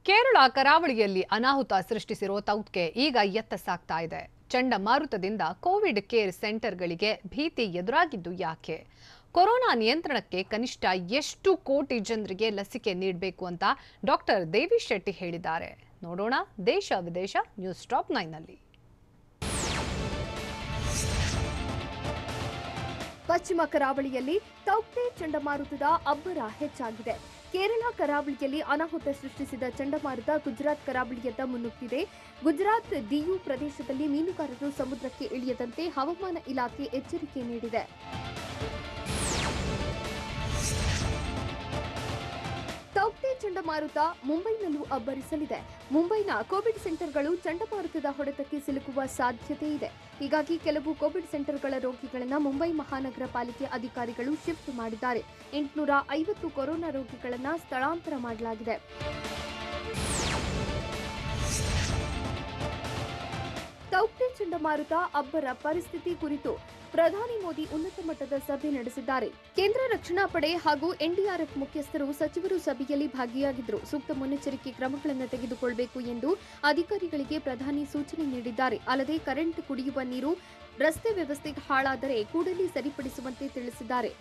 ಕೇರಳ ಕರಾವಳಿಯಲ್ಲಿ ಅನಾಹುತ ಸೃಷ್ಟಿಸಿರೋ ತೌತ್ಗೆ ಈಗ ಎತ್ತ ಸಾಗ್ತಾ ಇದೆ. ಚಂಡಮಾರುತದಿಂದ ಕೋವಿಡ್ ಕೇರ್ ಸೆಂಟರ್ಗಳಿಗೆ ಭೀತಿ ಎದುರಾಗಿದ್ದು ಯಾಕೆ? ಕೊರೋನಾ ನಿಯಂತ್ರಣಕ್ಕೆ ಕನಿಷ್ಠ ಎಷ್ಟು ಕೋಟಿ ಜನರಿಗೆ ಲಸಿಕೆ ನೀಡಬೇಕು ಅಂತ ಡಾಕ್ಟರ್ ದೇವಿ ಶೆಟ್ಟಿ ಹೇಳಿದ್ದಾರೆ. ನೋಡೋಣ ದೇಶ ವಿದೇಶ ನ್ಯೂಸ್ ಟಾಪ್ 9ನಲ್ಲಿ. ಪಶ್ಚಿಮ ಕರಾವಳಿಯಲ್ಲಿ ತೌಕ್ತೆ ಚಂಡಮಾರುತದ ಅಬ್ಬರ ಹೆಚ್ಚಾಗಿದೆ. ಕೇರಳ ಕರಾವಳಿಯಲ್ಲಿ ಅನಾಹುತ ಸೃಷ್ಟಿಸಿದ ಚಂಡಮಾರುತ ಗುಜರಾತ್ ಕರಾವಳಿಯತ್ತ ಮುನ್ನುಗ್ತಿದೆ. ಗುಜರಾತ್ ದಿಯು ಪ್ರದೇಶದಲ್ಲಿ ಮೀನುಗಾರರು ಸಮುದ್ರಕ್ಕೆ ಇಳಿಯದಂತೆ ಹವಾಮಾನ ಇಲಾಖೆ ಎಚ್ಚರಿಕೆ ನೀಡಿದೆ. ತೌಕ್ತೆ ಚಂಡಮಾರುತ ಮುಂಬೈನಲ್ಲೂ ಅಬ್ಬರಿಸಲಿದೆ. ಮುಂಬೈನ ಕೋವಿಡ್ ಸೆಂಟರ್ಗಳು ಚಂಡಮಾರುತದ ಹೊಡೆತಕ್ಕೆ ಸಿಲುಕುವ ಸಾಧ್ಯತೆ ಇದೆ. ಹೀಗಾಗಿ ಕೆಲವು ಕೋವಿಡ್ ಸೆಂಟರ್ಗಳ ರೋಗಿಗಳನ್ನು ಮುಂಬೈ ಮಹಾನಗರ ಪಾಲಿಕೆ ಅಧಿಕಾರಿಗಳು ಶಿಫ್ಟ್ ಮಾಡಿದ್ದಾರೆ. 850 ಕೊರೋನಾ ರೋಗಿಗಳನ್ನು ಸ್ಥಳಾಂತರ ಮಾಡಲಾಗಿದೆ. ತೌಕ್ತೆ ಚಂಡಮಾರುತ ಅಬ್ಬರ ಪರಿಸ್ಥಿತಿ ಕುರಿತು ಪ್ರಧಾನಿ ಮೋದಿ ಉನ್ನತ ಮಟ್ಟದ ಸಭೆ ನಡೆಸಿದ್ದಾರೆ. ಕೇಂದ್ರ ರಕ್ಷಣಾ ಪಡೆ ಹಾಗೂ ಎನ್ಡಿಆರ್ಎಫ್ ಮುಖ್ಯಸ್ಥರು ಸಚಿವರು ಸಭೆಯಲ್ಲಿ ಭಾಗಿಯಾಗಿದ್ದರು. ಸೂಕ್ತ ಮುನ್ನೆಚ್ಚರಿಕೆ ಕ್ರಮಗಳನ್ನು ತೆಗೆದುಕೊಳ್ಳಬೇಕು ಎಂದು ಅಧಿಕಾರಿಗಳಿಗೆ ಪ್ರಧಾನಿ ಸೂಚನೆ ನೀಡಿದ್ದಾರೆ. ಅಲ್ಲದೆ ಕರೆಂಟ್, ಕುಡಿಯುವ ನೀರು, ರಸ್ತೆ ವ್ಯವಸ್ಥೆ ಹಾಳಾದರೆ ಕೂಡಲೇ ಸರಿಪಡಿಸುವಂತೆ ತಿಳಿಸಿದ್ದಾರೆ.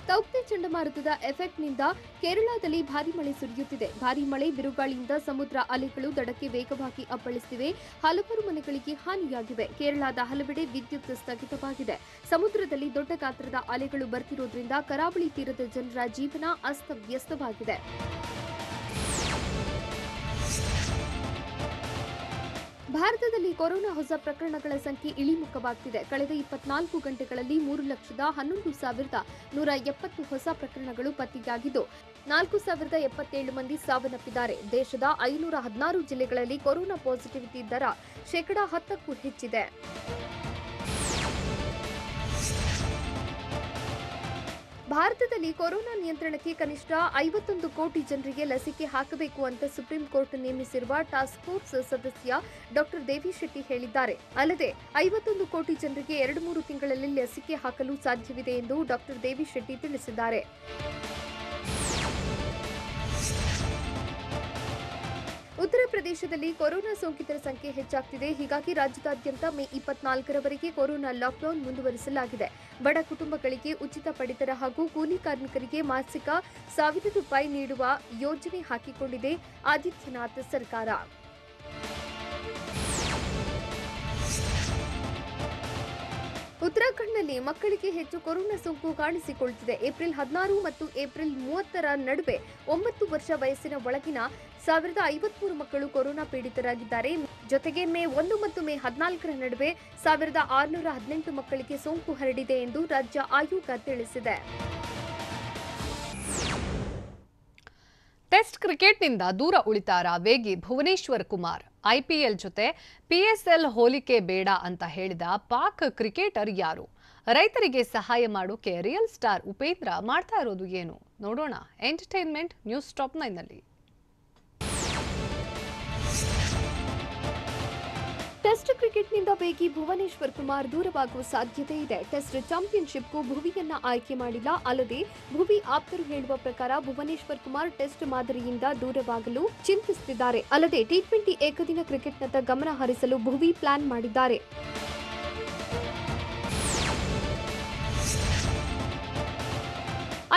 ತೌಕ್ತೆ ಚಂಡಮಾರುತದ ಎಫೆಕ್ಟ್ನಿಂದ ಕೇರಳದಲ್ಲಿ ಭಾರೀ ಮಳೆ ಸುರಿಯುತ್ತಿದೆ. ಭಾರೀ ಮಳೆ, ಬಿರುಗಾಳಿಯಿಂದ ಸಮುದ್ರ ಅಲೆಗಳು ದಡಕ್ಕೆ ವೇಗವಾಗಿ ಅಪ್ಪಳಿಸುತ್ತಿವೆ. ಹಲವಾರು ಮನೆಗಳಿಗೆ ಹಾನಿಯಾಗಿವೆ. ಕೇರಳದ ಹಲವೆಡೆ ವಿದ್ಯುತ್ ಸ್ಥಗಿತವಾಗಿದೆ. ಸಮುದ್ರದಲ್ಲಿ ದೊಡ್ಡ ಗಾತ್ರದ ಅಲೆಗಳು ಬರ್ತಿರೋದ್ರಿಂದ ಕರಾವಳಿ ತೀರದ ಜನರ ಜೀವನ ಅಸ್ತವ್ಯಸ್ತವಾಗಿದೆ. ಭಾರತದಲ್ಲಿ ಕೊರೋನಾ ಹೊಸ ಪ್ರಕರಣಗಳ ಸಂಖ್ಯೆ ಇಳಿಮುಖವಾಗ್ತಿದೆ. ಕಳೆದ 24 ಗಂಟೆಗಳಲ್ಲಿ 3,11,170 ಹೊಸ ಪ್ರಕರಣಗಳು ಪತ್ತೆಯಾಗಿದ್ದು 4,077 ಮಂದಿ ಸಾವನ್ನಪ್ಪಿದ್ದಾರೆ. ದೇಶದ 516 ಜಿಲ್ಲೆಗಳಲ್ಲಿ ಕೊರೋನಾ ಪಾಸಿಟಿವಿಟಿ ದರ 10% ಹೆಚ್ಚಿದೆ. ಭಾರತದಲ್ಲಿ ಕೊರೋನಾ ನಿಯಂತ್ರಣಕ್ಕೆ ಕನಿಷ್ಠ 51 ಕೋಟಿ ಜನರಿಗೆ ಲಸಿಕೆ ಹಾಕಬೇಕು ಅಂತ ಸುಪ್ರೀಂ ಕೋರ್ಟ್ ನೇಮಿಸಿರುವ ಟಾಸ್ಕ್ ಫೋರ್ಸ್ ಸದಸ್ಯ ಡಾಕ್ಟರ್ ದೇವಿ ಶೆಟ್ಟಿ ಹೇಳಿದ್ದಾರೆ. ಅಲ್ಲದೆ 51 ಕೋಟಿ ಜನರಿಗೆ 2-3 ತಿಂಗಳಲ್ಲಿ ಲಸಿಕೆ ಹಾಕಲು ಸಾಧ್ಯವಿದೆ ಎಂದು ಡಾಕ್ಟರ್ ದೇವಿ ಶೆಟ್ಟಿ ತಿಳಿಸಿದ್ದಾರೆ. ಉತ್ತರ ಪ್ರದೇಶದಲ್ಲಿ ಕೊರೋನಾ ಸೋಂಕಿತರ ಸಂಖ್ಯೆ ಹೆಚ್ಚಾಗ್ತಿದೆ. ಹೀಗಾಗಿ ರಾಜ್ಯದಾದ್ಯಂತ ಮೇ 24ರವರೆಗೆ ಕೊರೋನಾ ಲಾಕ್ಡೌನ್ ಮುಂದುವರಿಸಲಾಗಿದೆ. ಬಡ ಕುಟುಂಬಗಳಿಗೆ ಉಚಿತ ಪಡಿತರ ಹಾಗೂ ಕೂಲಿ ಕಾರ್ಮಿಕರಿಗೆ ಮಾಸಿಕ 1,000 ರೂಪಾಯಿ ನೀಡುವ ಯೋಜನೆ ಹಾಕಿಕೊಂಡಿದೆ ಆದಿತ್ಯನಾಥ್ ಸರ್ಕಾರ. ಉತ್ತರಾಖಂಡ್ನಲ್ಲಿ ಮಕ್ಕಳಿಗೆ ಹೆಚ್ಚು ಕೊರೋನಾ ಸೋಂಕು ಕಾಣಿಸಿಕೊಳ್ಳುತ್ತಿದೆ. ಏಪ್ರಿಲ್ 16 ಮತ್ತು ಏಪ್ರಿಲ್ 30ರ ನಡುವೆ 9 ವರ್ಷ ವಯಸ್ಸಿನ ಒಳಗಿನ 1053 ಮಕ್ಕಳು ಕೊರೋನಾ ಪೀಡಿತರಾಗಿದ್ದಾರೆ. ಜೊತೆಗೆ ಮೇ 1 ಮತ್ತು ಮೇ 14ರ ನಡುವೆ 1618 ಮಕ್ಕಳಿಗೆ ಸೋಂಕು ಹರಡಿದೆ ಎಂದು ರಾಜ್ಯ ಆಯೋಗ ತಿಳಿಸಿದೆ. ಟೆಸ್ಟ್ ಕ್ರಿಕೆಟ್ನಿಂದ ದೂರ ಉಳಿತಾರ ವೇಗಿ ಭುವನೇಶ್ವರ್ ಕುಮಾರ್. ಐಪಿಎಲ್ ಜೊತೆ ಪಿಎಸ್ಎಲ್ ಹೋಲಿಕೆ ಬೇಡ ಅಂತ ಹೇಳಿದ ಪಾಕ್ ಕ್ರಿಕೆಟರ್ ಯಾರು? ರೈತರಿಗೆ ಸಹಾಯ ಮಾಡೋಕೆ ರಿಯಲ್ ಸ್ಟಾರ್ ಉಪೇಂದ್ರ ಮಾಡ್ತಾ ಇರೋದು ಏನು? ನೋಡೋಣ ಎಂಟರ್ಟೈನ್ಮೆಂಟ್ ನ್ಯೂಸ್ ಟಾಪ್ 9ನಲ್ಲಿ. ಟೆಸ್ಟ್ ಕ್ರಿಕೆಟ್ನಿಂದ ವೇಗಿ ಭುವನೇಶ್ವರ್ ಕುಮಾರ್ ದೂರವಾಗುವ ಸಾಧ್ಯತೆ ಇದೆ. ಟೆಸ್ಟ್ ಚಾಂಪಿಯನ್ಶಿಪ್ಗೂ ಭುವಿಯನ್ನ ಆಯ್ಕೆ ಮಾಡಿಲ್ಲ. ಅಲ್ಲದೆ ಭುವಿ ಆಪ್ತರು ಹೇಳುವ ಪ್ರಕಾರ ಭುವನೇಶ್ವರ್ ಕುಮಾರ್ ಟೆಸ್ಟ್ ಮಾದರಿಯಿಂದ ದೂರವಾಗಲು ಚಿಂತಿಸುತ್ತಿದ್ದಾರೆ. ಅಲ್ಲದೆ ಟಿ20 ಏಕದಿನ ಕ್ರಿಕೆಟ್ನತ್ತ ಗಮನ ಹರಿಸಲು ಭುವಿ ಪ್ಲಾನ್ ಮಾಡಿದ್ದಾರೆ.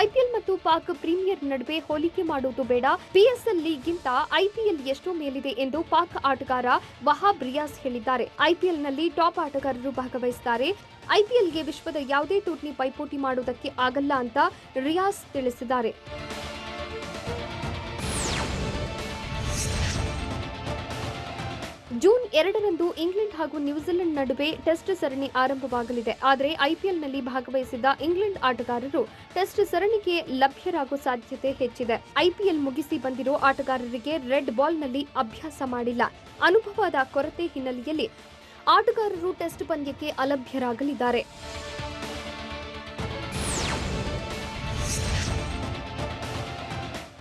ಐಪಿಎಲ್ ಮತ್ತು ಪಾಕ್ ಪ್ರೀಮಿಯರ್ ನಡುವೆ ಹೋಲಿಕೆ ಮಾಡುವುದು ಬೇಡ. ಪಿಎಸ್ಎಲ್ ಲೀಗ್ಗಿಂತ ಐಪಿಎಲ್ ಎಷ್ಟೋ ಮೇಲಿದೆ ಎಂದು ಪಾಕ್ ಆಟಗಾರ ವಹಾಬ್ ರಿಯಾಜ್ ಹೇಳಿದ್ದಾರೆ. ಐಪಿಎಲ್ನಲ್ಲಿ ಟಾಪ್ ಆಟಗಾರರು ಭಾಗವಹಿಸುತ್ತಾರೆ. ಐಪಿಎಲ್ಗೆ ವಿಶ್ವದ ಯಾವುದೇ ಟೂರ್ನಿ ಪೈಪೋಟಿ ಮಾಡುವುದಕ್ಕೆ ಆಗಲ್ಲ ಅಂತ ರಿಯಾಜ್ ತಿಳಿಸಿದ್ದಾರೆ. ಜೂನ್ 2ರಂದು ಇಂಗ್ಲೆಂಡ್ ಹಾಗೂ ನ್ಯೂಜಿಲೆಂಡ್ ನಡುವೆ ಟೆಸ್ಟ್ ಸರಣಿ ಆರಂಭವಾಗಲಿದೆ. ಆದರೆ ಐಪಿಎಲ್ನಲ್ಲಿ ಭಾಗವಹಿಸಿದ್ದ ಇಂಗ್ಲೆಂಡ್ ಆಟಗಾರರು ಟೆಸ್ಟ್ ಸರಣಿಗೆ ಲಭ್ಯರಾಗುವ ಸಾಧ್ಯತೆ ಹೆಚ್ಚಿದೆ. ಐಪಿಎಲ್ ಮುಗಿಸಿ ಬಂದಿರೋ ಆಟಗಾರರಿಗೆ ರೆಡ್ ಬಾಲ್ನಲ್ಲಿ ಅಭ್ಯಾಸ ಮಾಡಿಲ್ಲ. ಅನುಭವದ ಕೊರತೆ ಹಿನ್ನೆಲೆಯಲ್ಲಿ ಆಟಗಾರರು ಟೆಸ್ಟ್ ಪಂದ್ಯಕ್ಕೆ ಅಲಭ್ಯರಾಗಲಿದ್ದಾರೆ.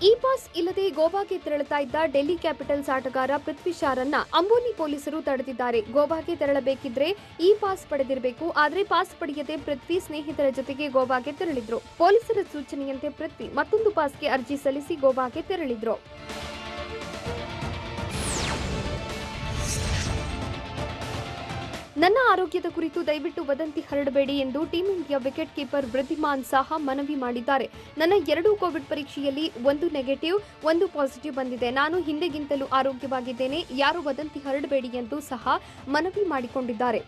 ಇ ಪಾಸ್ ಇಲ್ಲದೆ ಗೋವಾಗೆ ತೆರಳುತ್ತಾ ಇದ್ದ ಡೆಲ್ಲಿ ಕ್ಯಾಪಿಟಲ್ಸ್ ಆಟಗಾರ ಪೃಥ್ವಿ ಶಾರನ್ನ ಅಂಬೋನಿ ಪೊಲೀಸರು ತಡೆದಿದ್ದಾರೆ. ಗೋವಾಗೆ ತೆರಳಬೇಕಿದ್ರೆ ಇ ಪಾಸ್ ಪಡೆದಿರಬೇಕು. ಆದರೆ ಪಾಸ್ ಪಡೆಯದೆ ಪೃಥ್ವಿ ಸ್ನೇಹಿತರ ಜೊತೆಗೆ ಗೋವಾಗೆ ತೆರಳಿದ್ರು. ಪೊಲೀಸರ ಸೂಚನೆಯಂತೆ ಪೃಥ್ವಿ ಮತ್ತೊಂದು ಪಾಸ್ಗೆ ಅರ್ಜಿ ಸಲ್ಲಿಸಿ ಗೋವಾಗೆ ತೆರಳಿದ್ರು. ನನ್ನ ಆರೋಗ್ಯದ ಕುರಿತು ದಯವಿಟ್ಟು ವದಂತಿ ಹರಡಬೇಡಿ ಎಂದು team India wicket keeper Wriddhiman Saha ಮನವಿ ಮಾಡಿದ್ದಾರೆ. ನನ್ನ 2 ಕೋವಿಡ್ ಪರೀಕ್ಷೆಯಲ್ಲಿ 1 ನೆಗೆಟಿವ್ 1 ಪಾಸಿಟಿವ್ ಬಂದಿದೆ. ನಾನು ಹಿಂದೆಗಿಂತಲೂ ಆರೋಗ್ಯವಾಗಿದ್ದೇನೆ. ಯಾರು ವದಂತಿ ಹರಡಬೇಡಿ ಎಂದು ಸಹ ಮನವಿ ಮಾಡಿಕೊಂಡಿದ್ದಾರೆ.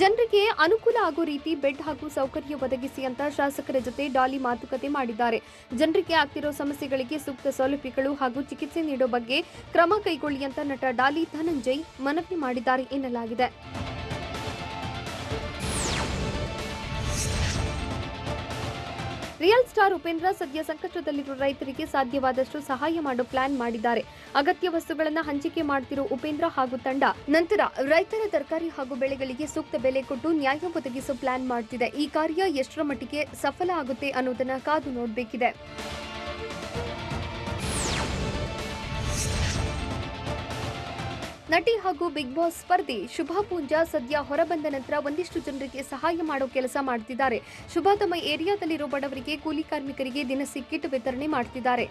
ಜನರಿಗೆ ಅನುಕೂಲ ಆಗೋ ರೀತಿ ಬೆಡ್ ಹಾಗೂ ಸೌಕರ್ಯ ಒದಗಿಸಿ ಅಂತ ಶಾಸಕರ ಜೊತೆ ಡಾಲಿ ಮಾತುಕತೆ ಮಾಡಿದ್ದಾರೆ. ಜನರಿಗೆ ಆಗ್ತಿರೋ ಸಮಸ್ಯೆಗಳಿಗೆ ಸೂಕ್ತ ಸೌಲಭ್ಯಗಳು ಹಾಗೂ ಚಿಕಿತ್ಸೆ ನೀಡೋ ಬಗ್ಗೆ ಕ್ರಮ ಕೈಗೊಳ್ಳಿ ಅಂತ ನಟ ಡಾಲಿ ಧನಂಜಯ್ ಮನವಿ ಮಾಡಿದ್ದಾರೆ ಎನ್ನಲಾಗಿದೆ. ರಿಯಲ್ ಸ್ಟಾರ್ ಉಪೇಂದ್ರ ಸದ್ಯ ಸಂಕಷ್ಟದಲ್ಲಿರುವ ರೈತರಿಗೆ ಸಾಧ್ಯವಾದಷ್ಟು ಸಹಾಯ ಮಾಡೋ ಪ್ಲಾನ್ ಮಾಡಿದ್ದಾರೆ. ಅಗತ್ಯ ವಸ್ತುಗಳನ್ನು ಹಂಚಿಕೆ ಮಾಡ್ತಿರೋ ಉಪೇಂದ್ರ ಹಾಗೂ ತಂಡ ನಂತರ ರೈತರ ತರಕಾರಿ ಹಾಗೂ ಬೆಳೆಗಳಿಗೆ ಸೂಕ್ತ ಬೆಲೆ ಕೊಟ್ಟು ನ್ಯಾಯ ಒದಗಿಸೋ ಪ್ಲಾನ್ ಮಾಡ್ತಿದೆ. ಈ ಕಾರ್ಯ ಎಷ್ಟರ ಮಟ್ಟಿಗೆ ಸಫಲ ಆಗುತ್ತೆ ಅನ್ನೋದನ್ನ ಕಾದು ನೋಡಬೇಕಿದೆ. ನಟಿ ಹಾಗೂ ಬಿಗ್ ಬಾಸ್ ಸ್ಪರ್ಧಿ ಶುಭಾ ಪೂಂಜಾ ಸದ್ಯ ಹೊರಬಂದ ನಂತರ ಒಂದಿಷ್ಟು ಜನರಿಗೆ ಸಹಾಯ ಮಾಡೋ ಕೆಲಸ ಮಾಡ್ತಿದ್ದಾರೆ. ಶುಭಾ ತಮ್ಮ ಏರಿಯಾದಲ್ಲಿರೋ ಬಡವರಿಗೆ, ಕೂಲಿ ಕಾರ್ಮಿಕರಿಗೆ ದಿನಸಿ ಕಿಟ್ ವಿತರಣೆ ಮಾಡ್ತಿದ್ದಾರೆ.